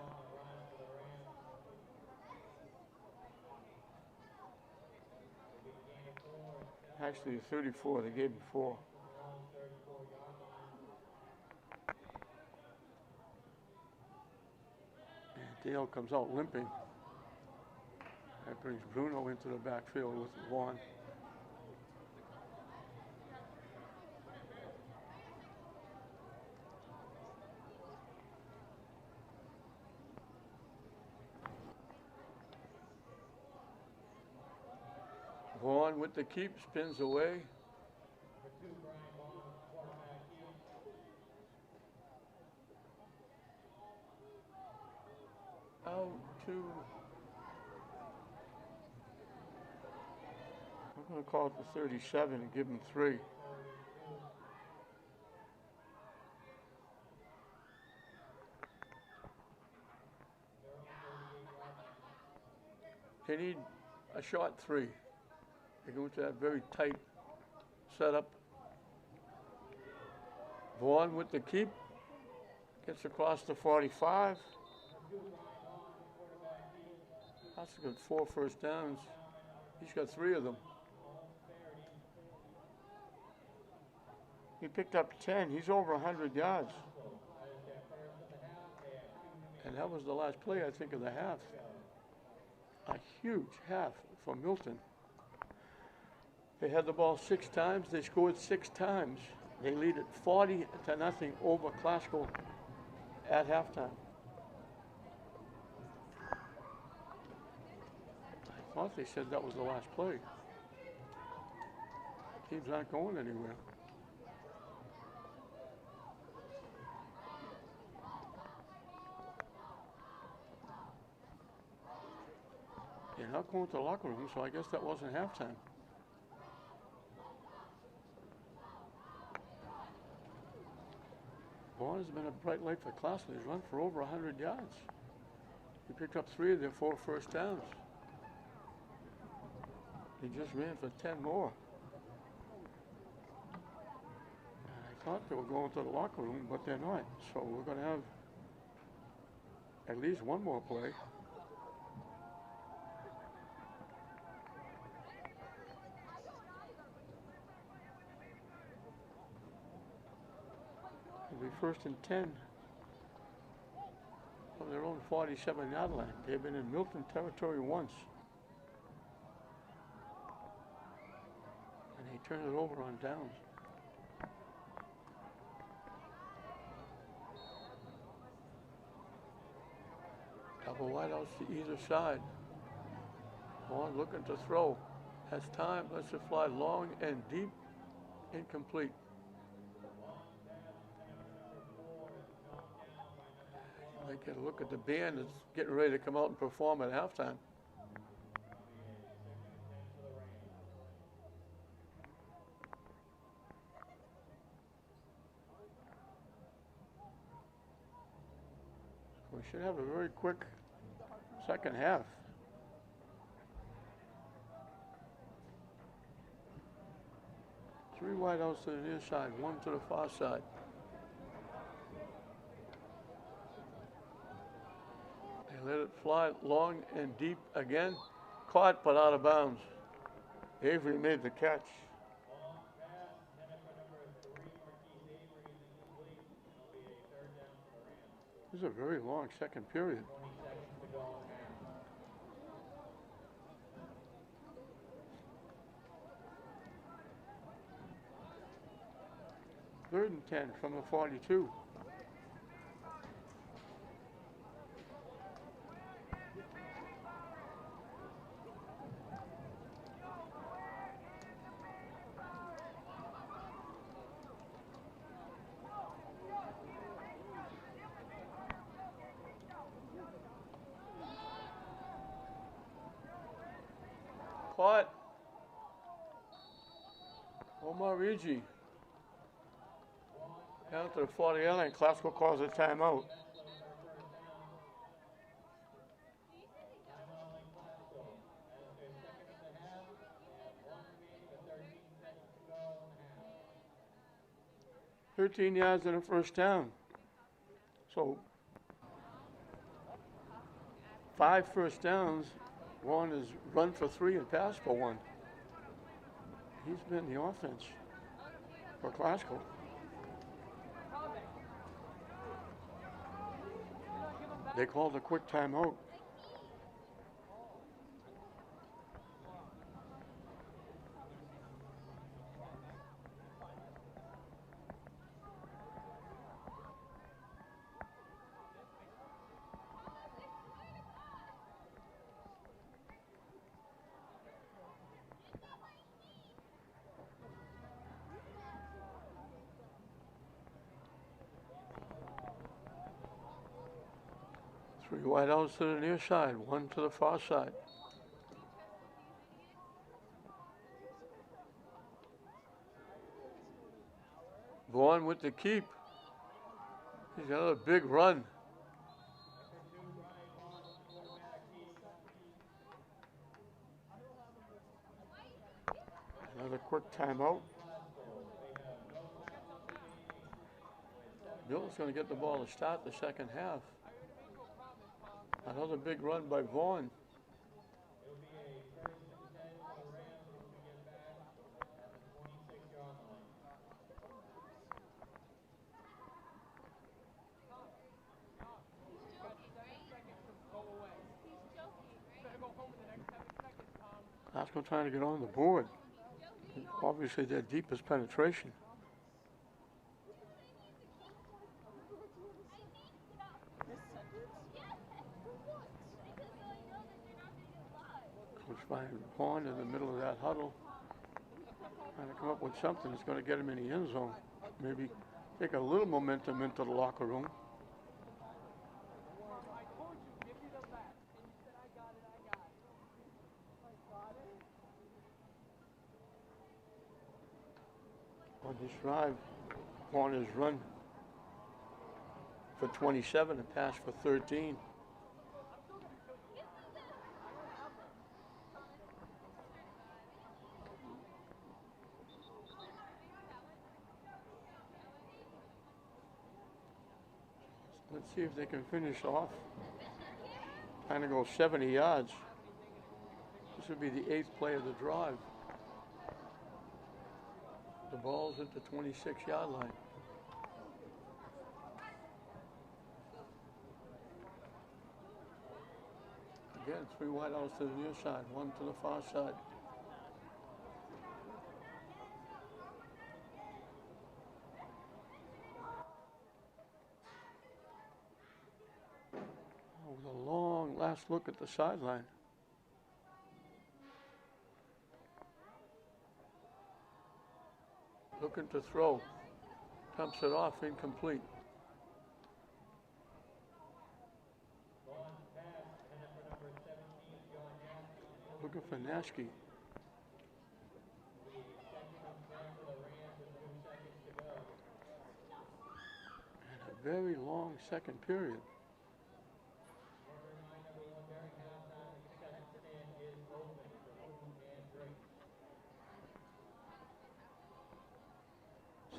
Actually, 34, they gave him 4. And Dale comes out limping. That brings Bruno into the backfield with Vaughn. Vaughn with the keep, spins away. Out to, I'm going to call it the 37 and give him 3. They need a short 3. They go into that very tight setup. Vaughn with the keep. Gets across the 45. That's a good 4 first downs. He's got 3 of them. He picked up 10. He's over 100 yards. And that was the last play, I think, of the half. A huge half for Milton. They had the ball 6 times. They scored 6 times. They lead it 40-0 over Classical at halftime. I thought they said that was the last play. Teams aren't going anywhere. They're not going to the locker room, so I guess that wasn't halftime. Vaughn has been a bright light for Classical. He's run for over 100 yards. He picked up 3 of their 4 first downs. He just ran for 10 more. And I thought they were going to the locker room, but they're not. So we're going to have at least one more play. It'll be 1st and 10 from their own 47-yard line. They've been in Milton territory once. And they turn it over on downs. Double wideouts to either side. Vaughn looking to throw. Has time, lets it fly long and deep. Incomplete. Get a look at the band that's getting ready to come out and perform at halftime. We should have a very quick second half. Three wideouts to the near side, one to the far side. They let it fly long and deep again. Caught but out of bounds. Avery made the catch.
Long pass intended for number 3, Marquise Avery, is incomplete. It'll be a third down for the Rams.
This is a very long second period.
20 seconds to go in the half.
Third and 10 from the 42. Caught. Omar Rigi. Down to the 40 line. Classical calls a timeout.
Timeout in Classical.
13 yards and a first down. So 5 first downs. One is run for 3 and pass for 1. He's been the offense for Classical. They called a quick timeout. Three wideouts to the near side, one to the far side. Vaughn with the keep. He's got a big run. Another quick timeout. Milton's going to get the ball to start the second half. Another big run by Vaughn.
It'll be a first and 10 for the Rams as we get back at the 26-yard line.
Classical trying to get on the board. Obviously their deepest penetration. Coach Vaughn in the middle of that huddle, trying to come up with something that's going to get him in the end zone. Maybe take a little momentum into the locker room. On this drive, Vaughn has run for 27 and passed for 13. Let's see if they can finish off. Trying to go 70 yards. This would be the 8th play of the drive. The ball's at the 26-yard line. Again, 3 wideouts to the near side, 1 to the far side. With a long last look at the sideline. Looking to throw. Dumps it off, incomplete. Looking for Nashke. And a very long second period.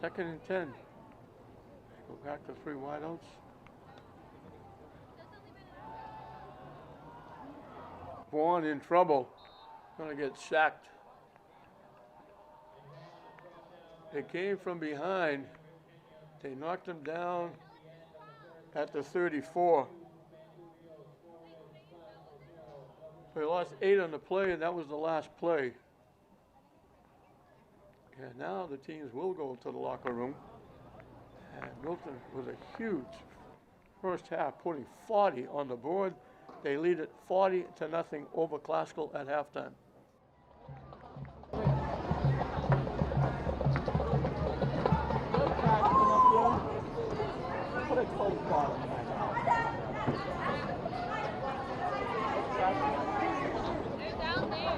Second and 10. Go back to 3 wideouts. Vaughn in trouble. Gonna get sacked. They came from behind. They knocked him down at the 34. They lost 8 on the play, and that was the last play. And now the teams will go to the locker room. And Milton with a huge first half, putting 40 on the board. They lead it 40-0 over Classical at halftime.
Put a close bottom.
They're down there.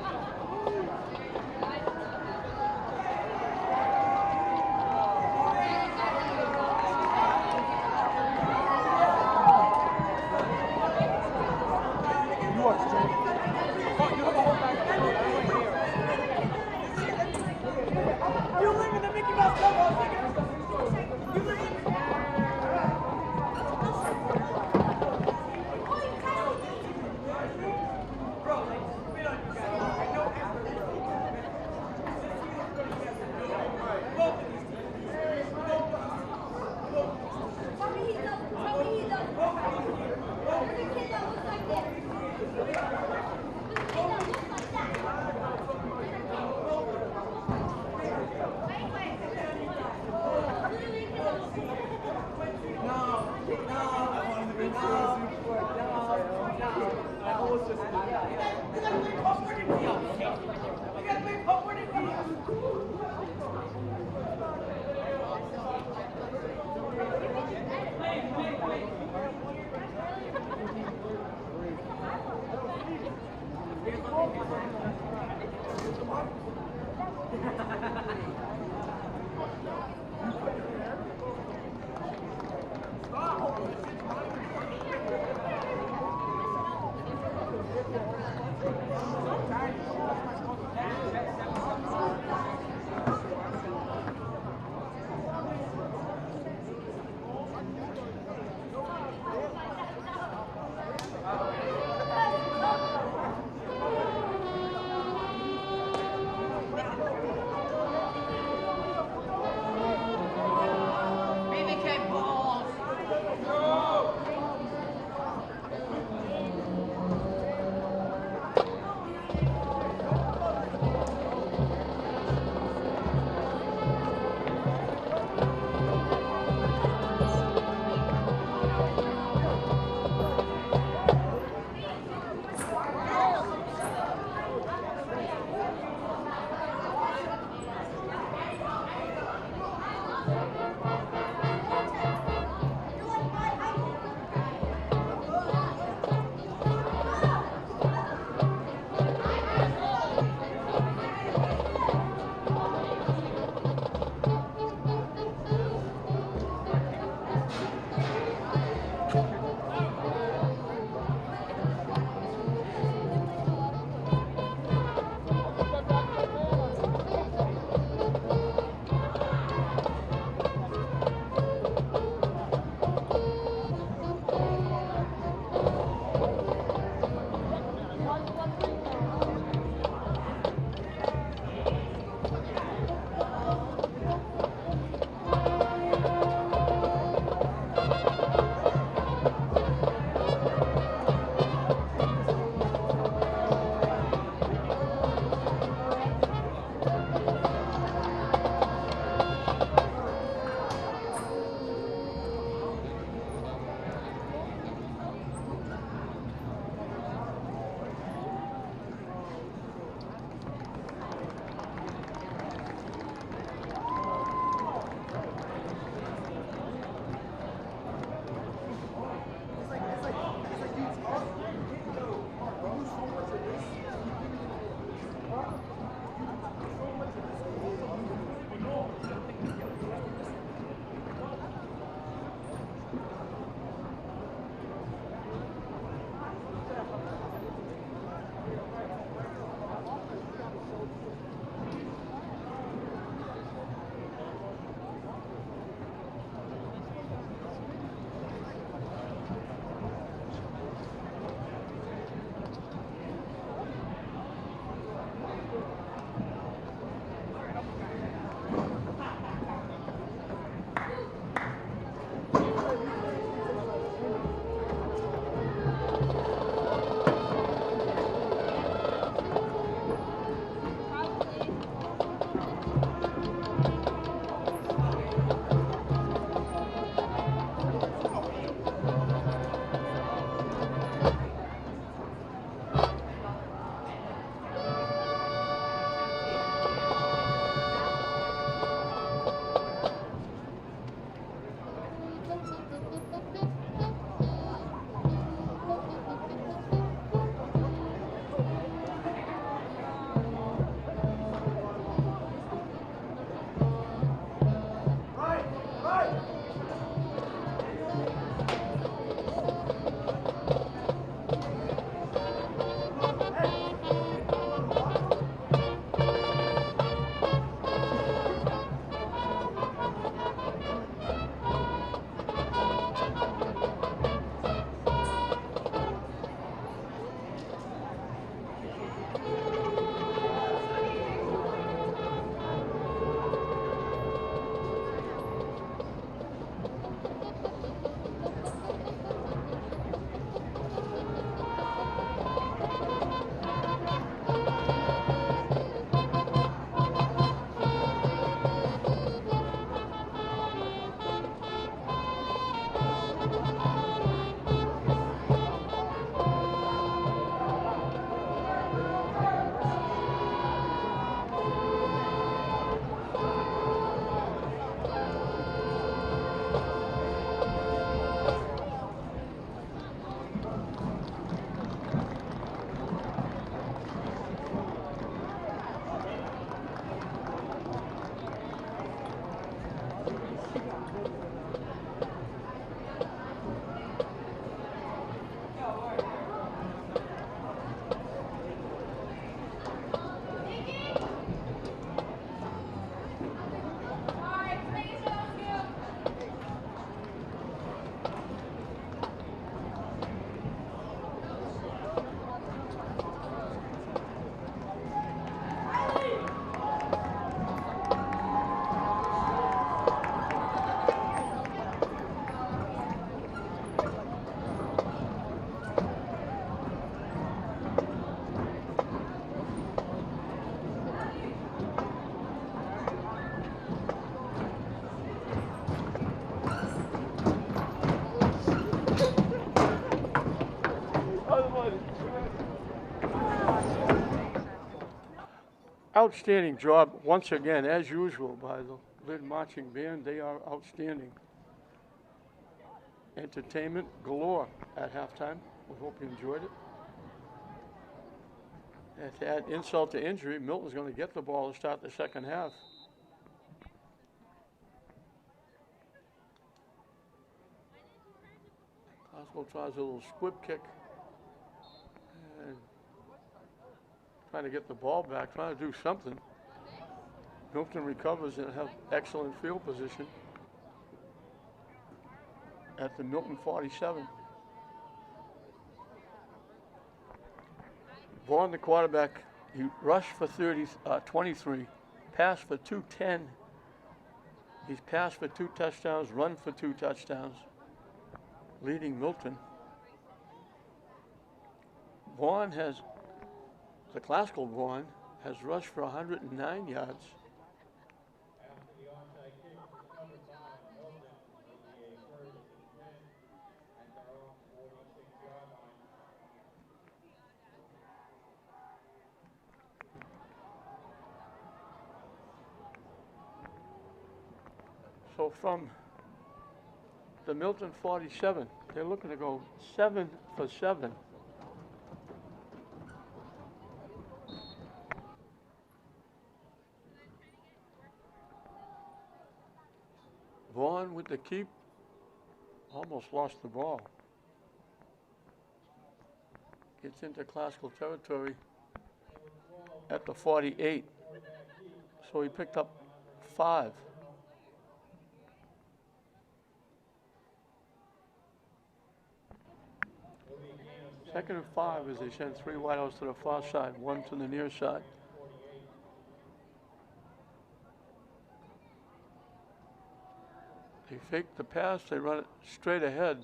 You watch, Jay. Oh, you have the whole back.
Outstanding job once again, as usual, by the Lynn Marching Band. They are outstanding. Entertainment galore at halftime. We hope you enjoyed it. And to add insult to injury, Milton's going to get the ball to start the second half. Costco tries a little squib kick and trying to get the ball back, trying to do something. Milton recovers and has excellent field position at the Milton 47. Vaughn, the quarterback, he rushed for 23, passed for 210. He's passed for 2 touchdowns, run for 2 touchdowns, leading Milton. Vaughn has, the classical Vaughn, has rushed for 109 yards.
After the onside kick was covered by Milton, it'll be a first and 10 at their own 46-yard line.
So from the Milton 47, they're looking to go 7 for 7. Vaughn with the keep, almost lost the ball. Gets into classical territory at the 48. So he picked up 5. Second and 5 as they send 3 wideouts to the far side, 1 to the near side. They fake the pass, they run it straight ahead.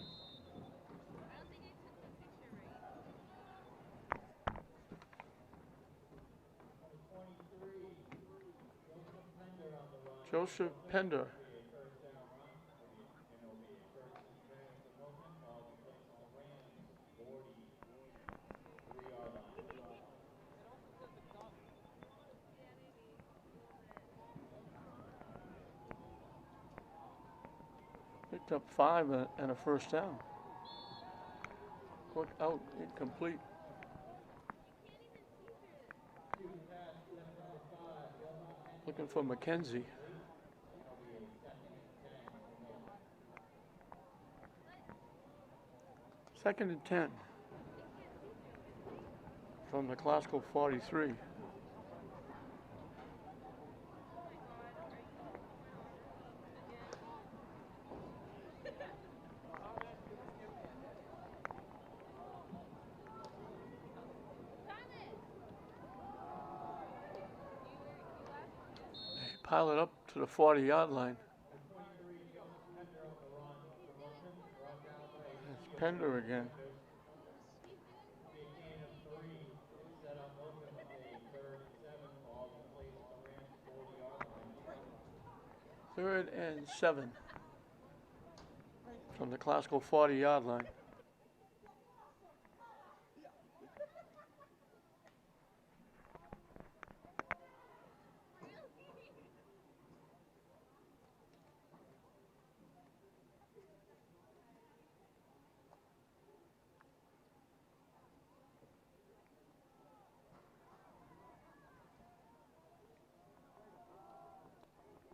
Joseph Pender. Picked up 5 and a first down. Put out, incomplete. Looking for McKenzie. Second and 10 from the classical 43. Pile it up to the 40-yard line. It's Pender again. Third and 7 from the classical 40-yard line.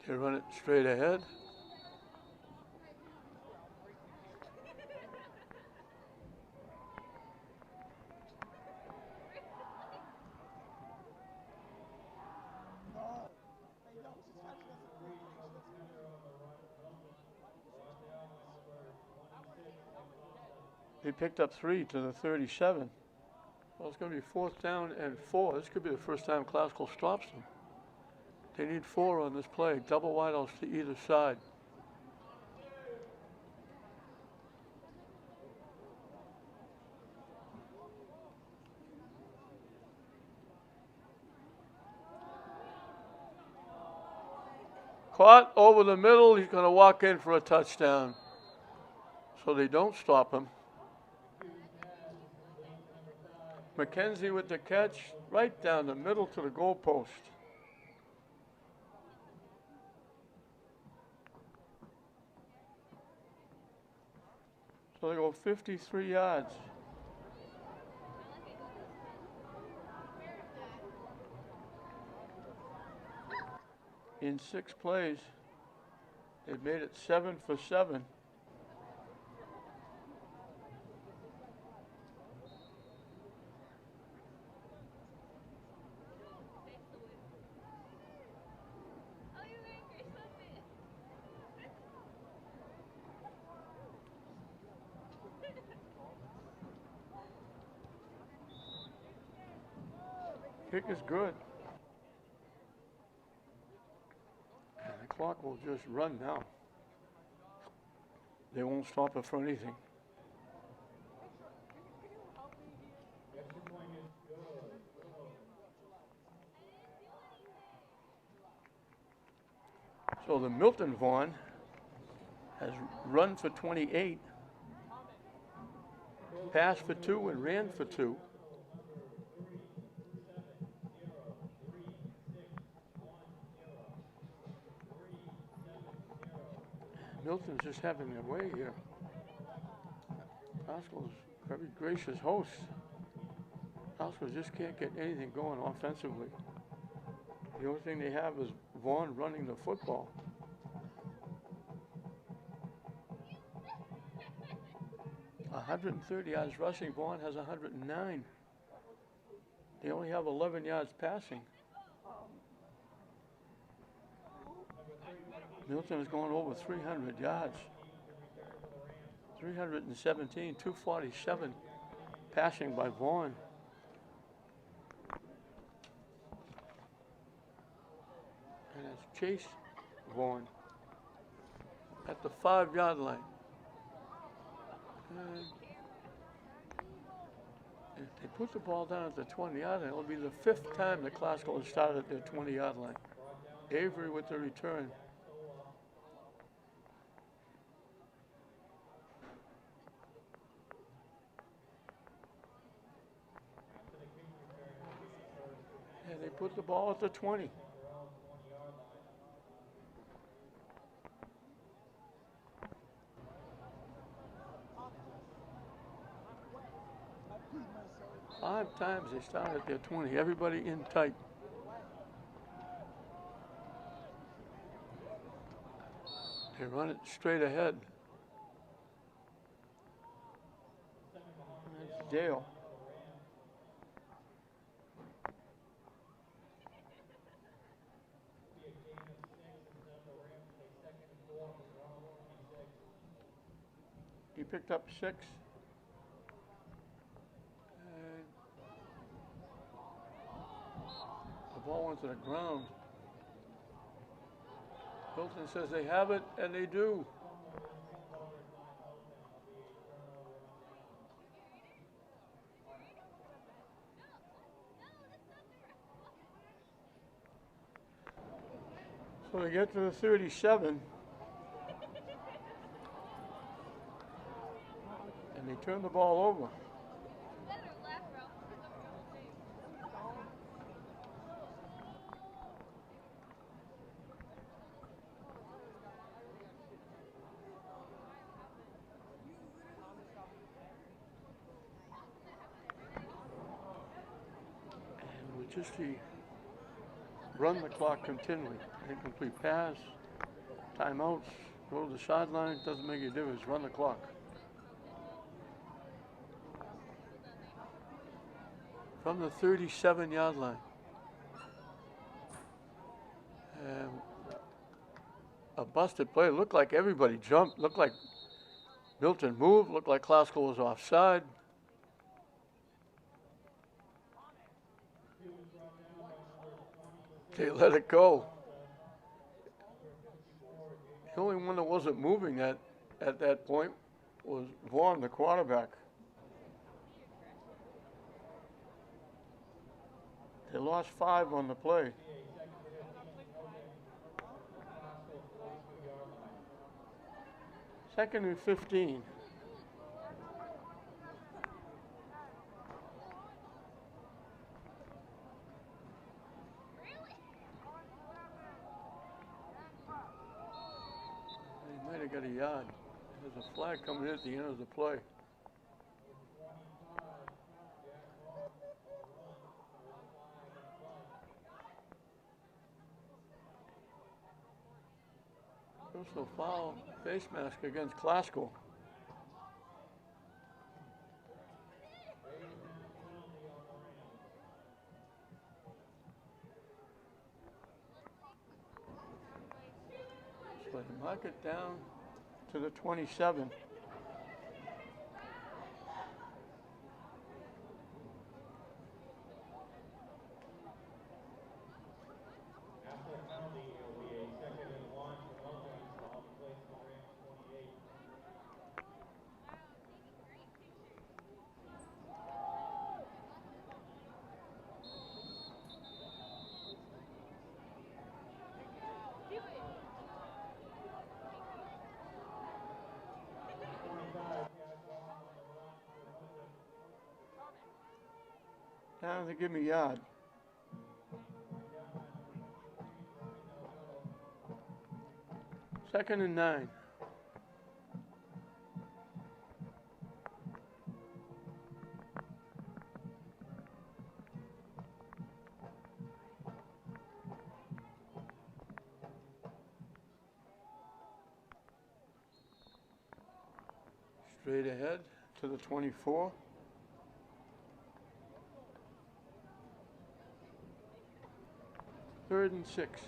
They run it straight ahead. They picked up 3 to the 37. Well, it's going to be 4th down and 4. This could be the first time classical stops them. They need 4 on this play. Double wideouts to either side. Caught over the middle. He's going to walk in for a touchdown. So they don't stop him. McKenzie with the catch right down the middle to the goalpost. So they go 53 yards. In 6 plays, they made it 7 for 7. Kick is good. And the clock will just run now. They won't stop it for anything.
Extra point is good.
So the Milton Vaughn has run for 28, passed for 2, and ran for 2. Milton's just having their way here. Pascal's very gracious host. Pascal just can't get anything going offensively. The only thing they have is Vaughn running the football. .130 yards rushing. Vaughn has 109. They only have 11 yards passing. Milton is going over 300 yards. 317, 247 passing by Vaughn. And it's Chase Vaughn at the 5-yard line. And if they put the ball down at the 20-yard line, it'll be the 5th time that Glasgow has started at their 20-yard line. Avery with the return. And they put the ball at the 20. Five times they started at their 20. Everybody in tight. They run it straight ahead. And that's Dale. He picked up 6. And the ball went to the ground. Milton says they have it, and they do. So they get to the 37. And they turn the ball over. And with just the run the clock continually. Incomplete pass, timeouts, go to the sideline, doesn't make a difference, run the clock. From the 37-yard line. And a busted play. Looked like everybody jumped. Looked like Milton moved. Looked like Klasko was offside. They let it go. The only one that wasn't moving at that point was Vaughn, the quarterback. They lost 5 on the play. Second and 15. They might have got a yard. There's a flag coming in at the end of the play. Personal foul, face mask against Classical. So they mark it down to the 27.
After a penalty, it will be a 2nd and 1 for Milton. Ball be placed on the Rams 28.
Down to give me yard. Second and 9. Straight ahead to the 24. Third and 6.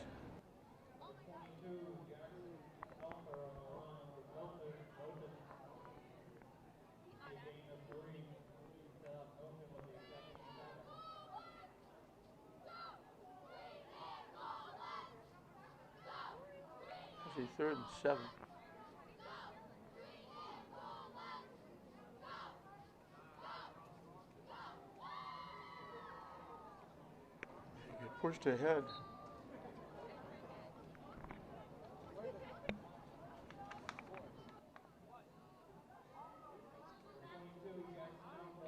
Actually, 3rd and 7. You get pushed ahead.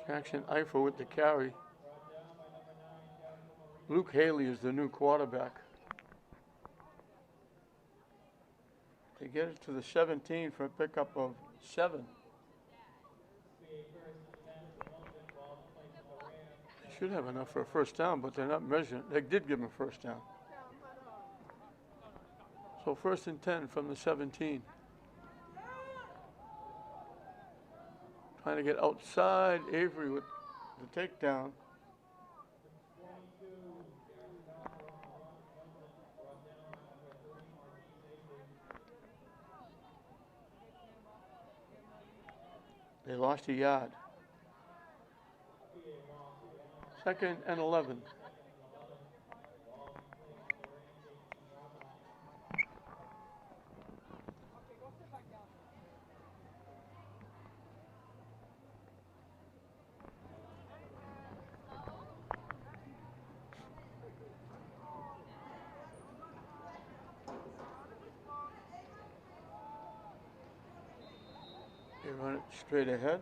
Jackson Eiffel with the carry. Luke Haley is the new quarterback. They get it to the 17 for a pickup of 7. They should have enough for a first down, but they're not measuring. They did give him a first down. So 1st and 10 from the 17. Trying to get outside Avery with the takedown. They lost a yard. 2nd and 11. They run it straight ahead.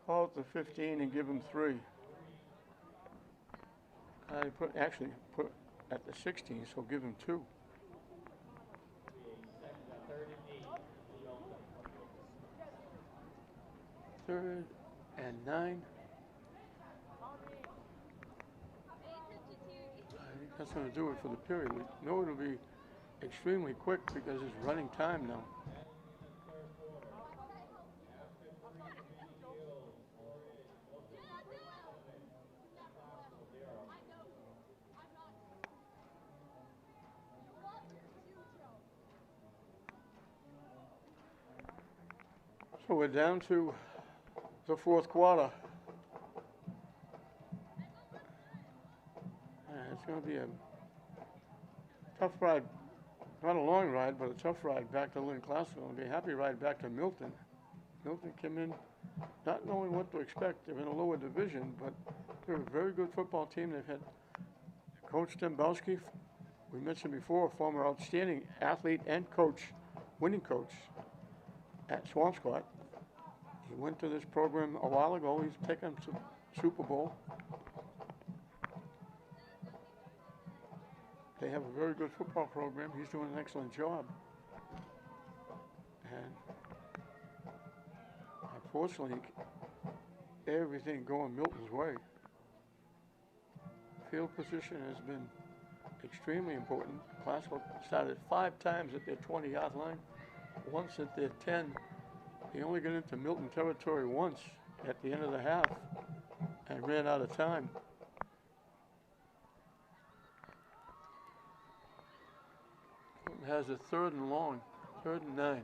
Call it the 15 and give him 3. I actually put at the 16, so give him 2. 3rd and 9. I think that's going to do it for the period. We know it'll be extremely quick because it's running time now. So we're down to the 4th quarter. It's going to be a tough ride, not a long ride, but a tough ride back to Lynn Classical. It'll be a happy ride back to Milton. Milton came in not knowing what to expect. They're in a lower division, but they're a very good football team. They've had Coach Dembowski, we mentioned before, former outstanding athlete and coach, winning coach at Swampscott. He went to this program a while ago. He's taken to Super Bowl. they have a very good football program. He's doing an excellent job. And unfortunately, everything going Milton's way. Field position has been extremely important. Classical started 5 times at their 20-yard line, once at their 10. They only got into Milton territory once at the end of the half and ran out of time. Milton has a 3rd and long, 3rd and 9.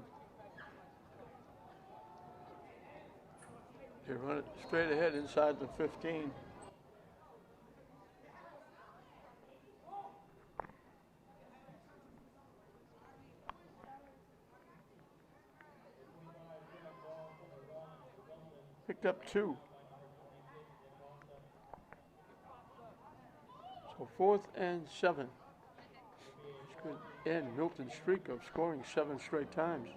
They run it straight ahead inside the 15. Picked up 2. So 4th and 7. This could end Milton's streak of scoring 7 straight times.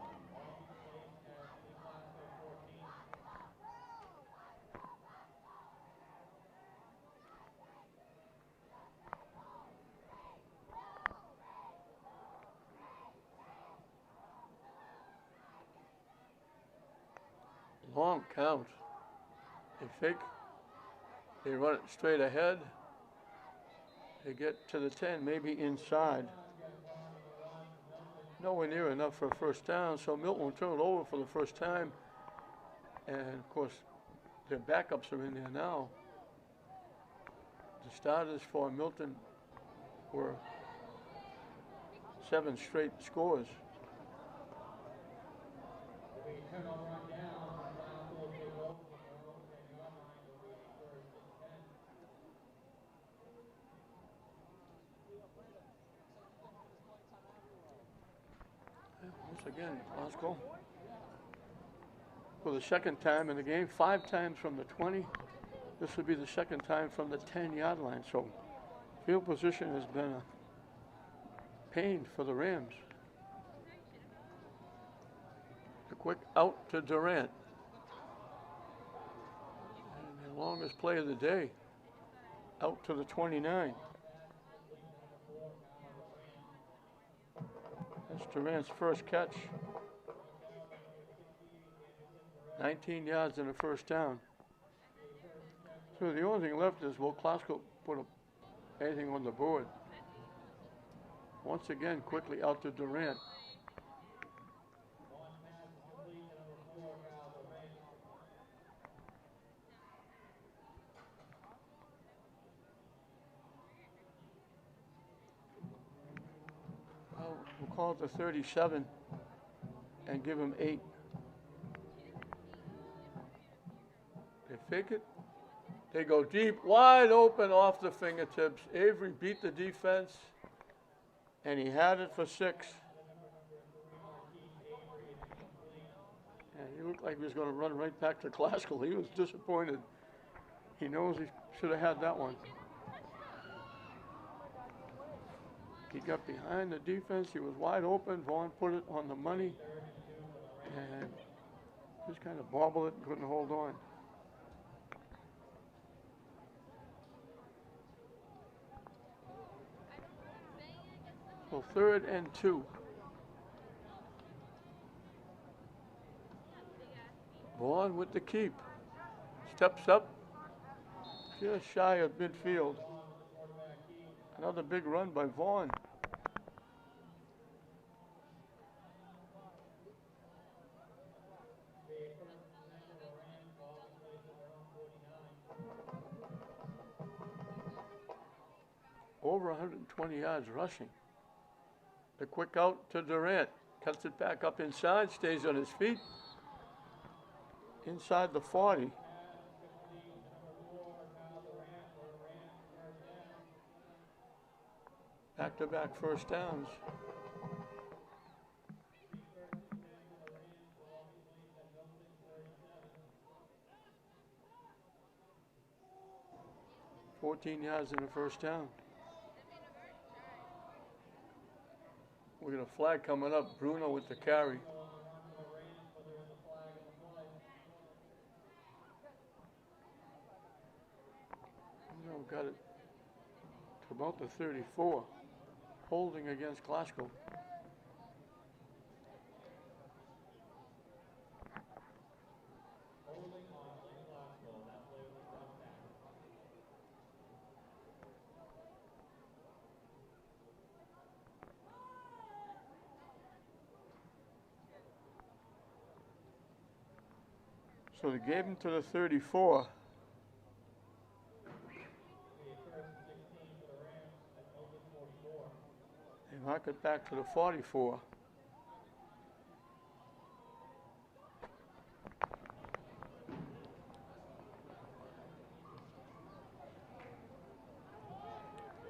Long count. They fake. They run it straight ahead. They get to the 10, maybe inside. Nowhere near enough for a first down, so Milton will turn it over for the first time. And of course, their backups are in there now. The starters for Milton were 7 straight scores. Once again, Glasgow for the 2nd time in the game, 5 times from the 20. This would be the 2nd time from the 10-yard line. So field position has been a pain for the Rams. A quick out to Durant. And the longest play of the day, out to the 29. That's Durant's first catch. 19 yards and a first down. So the only thing left is, will Classical put anything on the board? Once again, quickly out to Durant. Well, we'll call it the 37 and give him 8. They fake it. They go deep, wide open off the fingertips. Avery beat the defense, and he had it for 6. And he looked like he was going to run right back to Classical. He was disappointed. He knows he should have had that one. He got behind the defense. He was wide open. Vaughn put it on the money, and just kind of bobbled it and couldn't hold on. So 3rd and 2. Vaughn with the keep. Steps up. Just shy of midfield. Another big run by Vaughn. Over 120 yards rushing. The quick out to Durant. Cuts it back up inside, stays on his feet. Inside the 40. Back-to-back first downs. $14 yards in the first down. We got a flag coming up. Bruno with the carry. Bruno got it to about the 34. holding against Glasgow.
Holding on Lynn Glasgow. That play was a drop back.
So they gave him to the 34.
The first and 16 for the Rams at Milton 44.
They knock it back to the 44.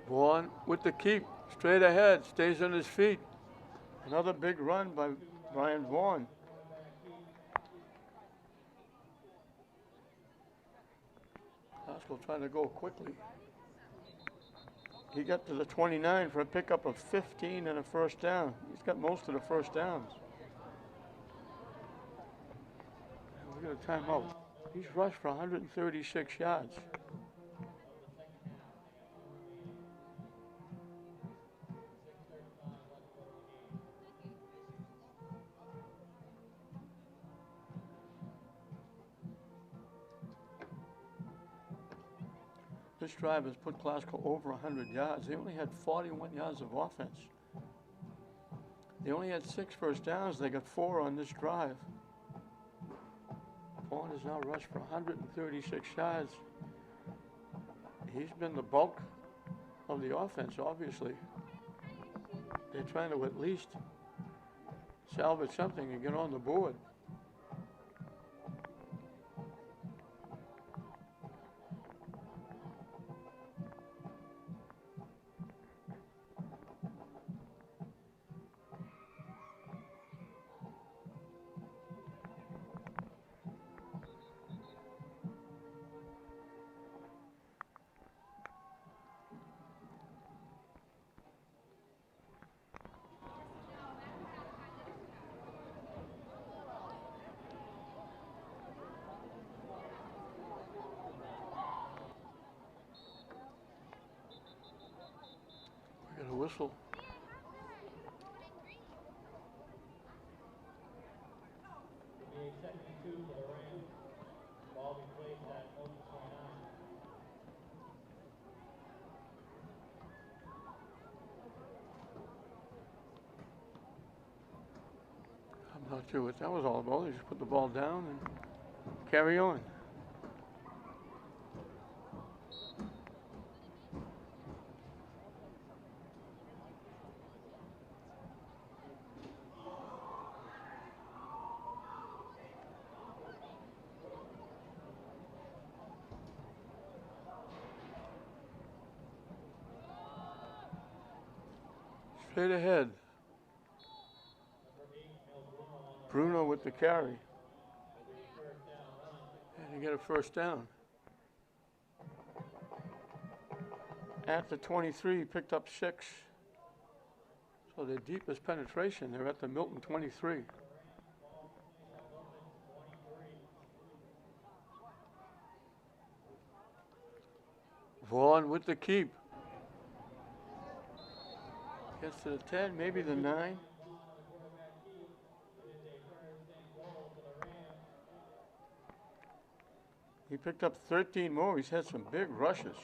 Vaughn with the keep, straight ahead, stays on his feet. Another big run by Brian Vaughn. Glasgow trying to go quickly. He got to the 29 for a pickup of 15 and a first down. He's got most of the first downs. And we got a timeout. He's rushed for 136 yards. This drive has put Glasgow over 100 yards. They only had 41 yards of offense. They only had 6 first downs. They got 4 on this drive. Vaughn has now rushed for 136 yards. He's been the bulk of the offense, obviously. They're trying to at least salvage something and get on the board. We got a whistle.
It'll be a second and 2 for the Rams. Ball be placed at Milton 29.
I'm not sure what that was all about. They just put the ball down and carry on. Straight ahead. Bruno with the carry. And you get a first down. At the 23, he picked up 6. So their deepest penetration, they're at the Milton 23. Vaughn with the keep. Gets to the 10, maybe the 9. He picked up 13 more. He's had some big rushes.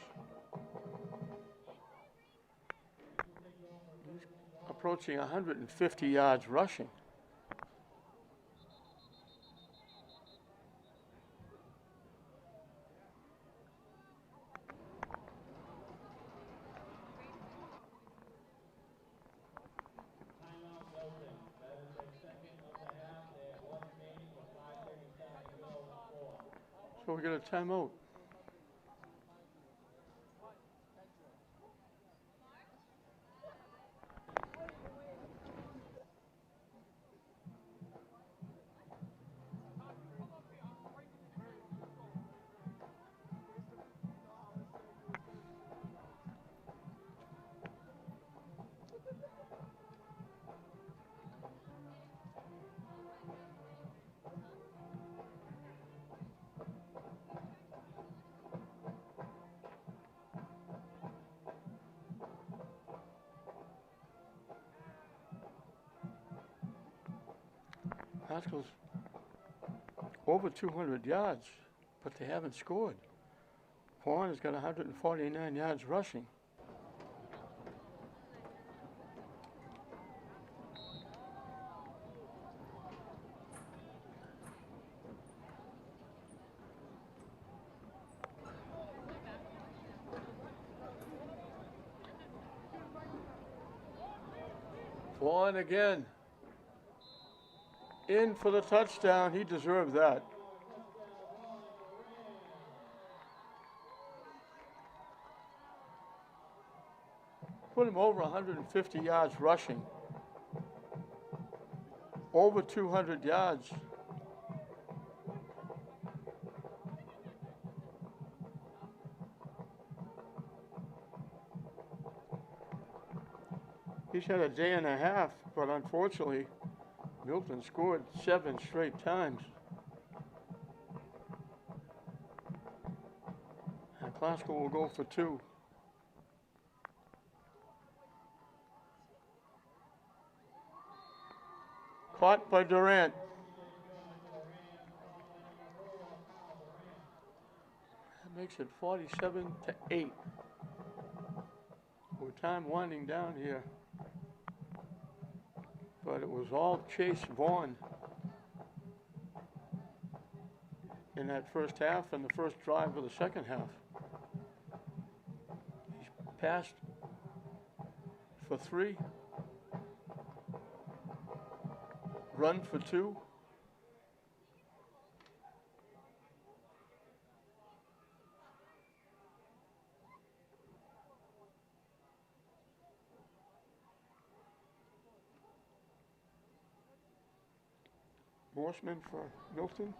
He's approaching 150 yards rushing.
Timeout Milton. That is their second of the half. They have 1 remaining with 5:37 to go in the score.
So we got a timeout. Haskell's over 200 yards, but they haven't scored. Vaughn has got 149 yards rushing. Vaughn again. In for the touchdown. He deserved that. Put him over 150 yards rushing. Over 200 yards. He's had a day and a half, but unfortunately, Milton scored 7 straight times. And Classical will go for 2. Caught by Durant. That makes it 47-8. With time winding down here. But it was all Chase Vaughn in that first half and the first drive of the second half. He's passed for 3, run for 2. Horseman for Milton.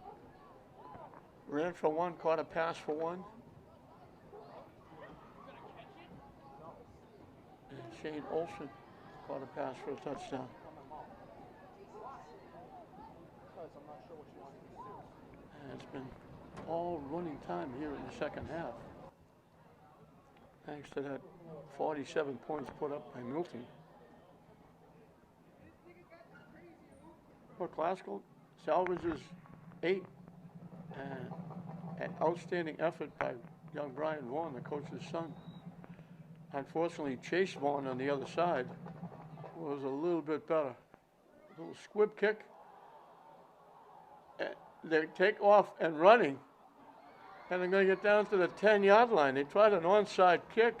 Ran for 1, caught a pass for 1. And Shane Olson caught a pass for a touchdown. And it's been all running time here in the second half. Thanks to that 47 points put up by Milton. For Classical, salvages 8, and an outstanding effort by young Brian Vaughn, the coach's son. Unfortunately, Chase Vaughn on the other side was a little bit better. A little squib kick. And they take off and running, and they're going to get down to the 10-yard line. They tried an onside kick.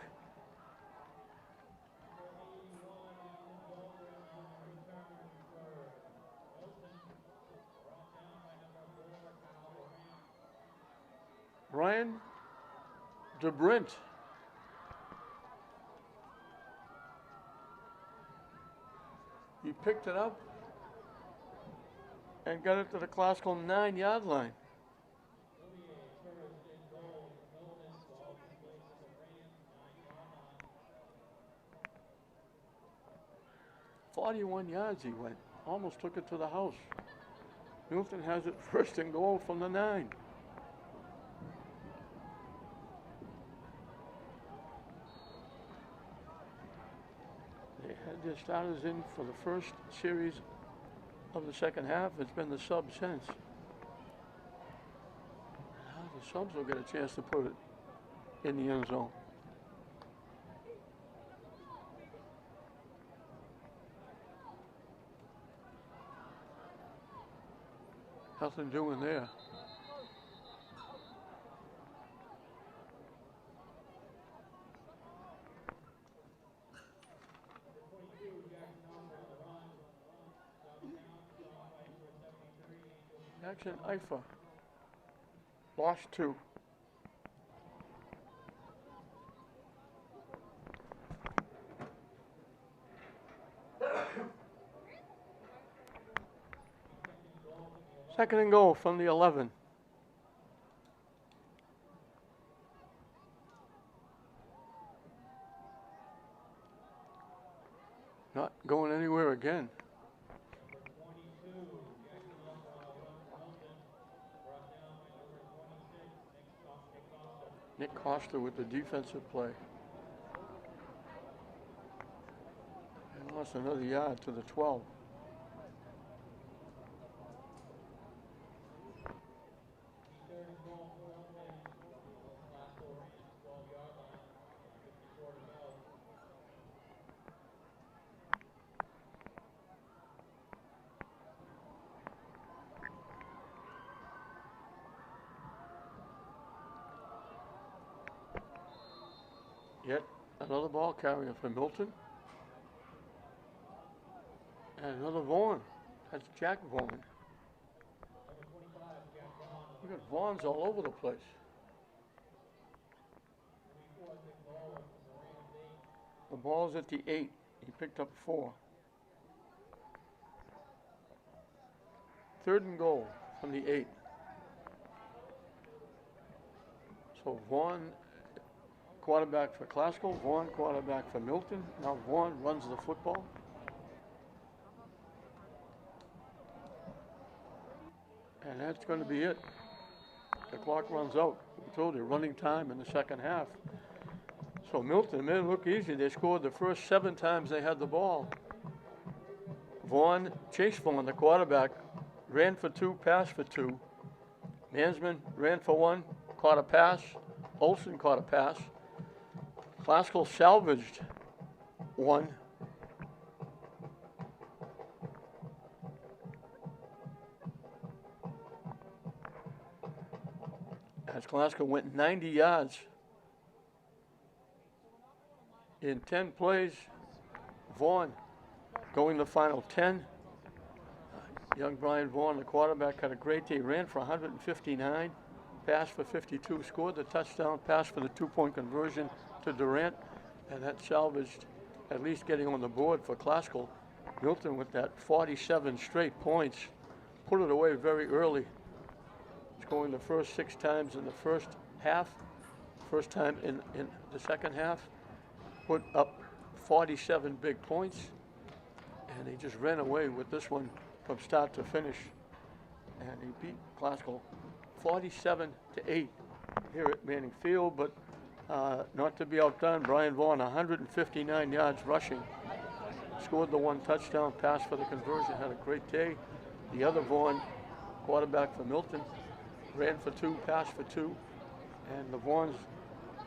Ryan DeBrint. He picked it up and got it to the Classical 9-yard line. "41 yards he went. Almost took it to the house. Milton has it 1st and goal from the 9. They had their starters in for the first series of the second half. It's been the sub since. Now the subs will get a chance to put it in the end zone. Nothing doing there. Jackson Ifa lost 2. Second and goal from the 11. Not going anywhere again. Nick Costa with the defensive play. And lost another yard to the 12. Yet another ball carrier for Milton. And another Vaughn. That's Jack Vaughn. We got Vaughns all over the place. The ball's at the 8. He picked up 4. 3rd and goal from the 8. So Vaughn, quarterback for Classical. Vaughn, quarterback for Milton. Now Vaughn runs the football. And that's going to be it. The clock runs out. We told you, running time in the second half. So Milton made it look easy. They scored the first 7 times they had the ball. Chase Vaughn, the quarterback, ran for 2, passed for 2. Mansman ran for 1, caught a pass. Olsen caught a pass. Classical salvaged 1. As Classical went 90 yards in 10 plays. Vaughn going the final 10. Young Brian Vaughn, the quarterback, had a great day. Ran for 159, passed for 52, scored the touchdown, passed for the 2-point conversion to Durant, and that salvaged at least getting on the board for Classical. Milton with that 47 straight points, put it away very early, scoring the first 6 times in the first half, first time in the second half, put up 47 big points, and he just ran away with this one from start to finish, and he beat Classical 47-8 here at Manning Field. But not to be outdone, Brian Vaughn, 159 yards rushing, scored the 1 touchdown, pass for the conversion, had a great day. The other Vaughn, quarterback for Milton, ran for 2, passed for 2, and the Vaughns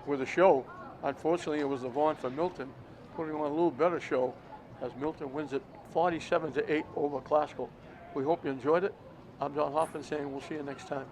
were the show. Unfortunately, it was the Vaughn for Milton putting on a little better show as Milton wins it 47-8 over Classical. We hope you enjoyed it. I'm John Hoffman saying we'll see you next time.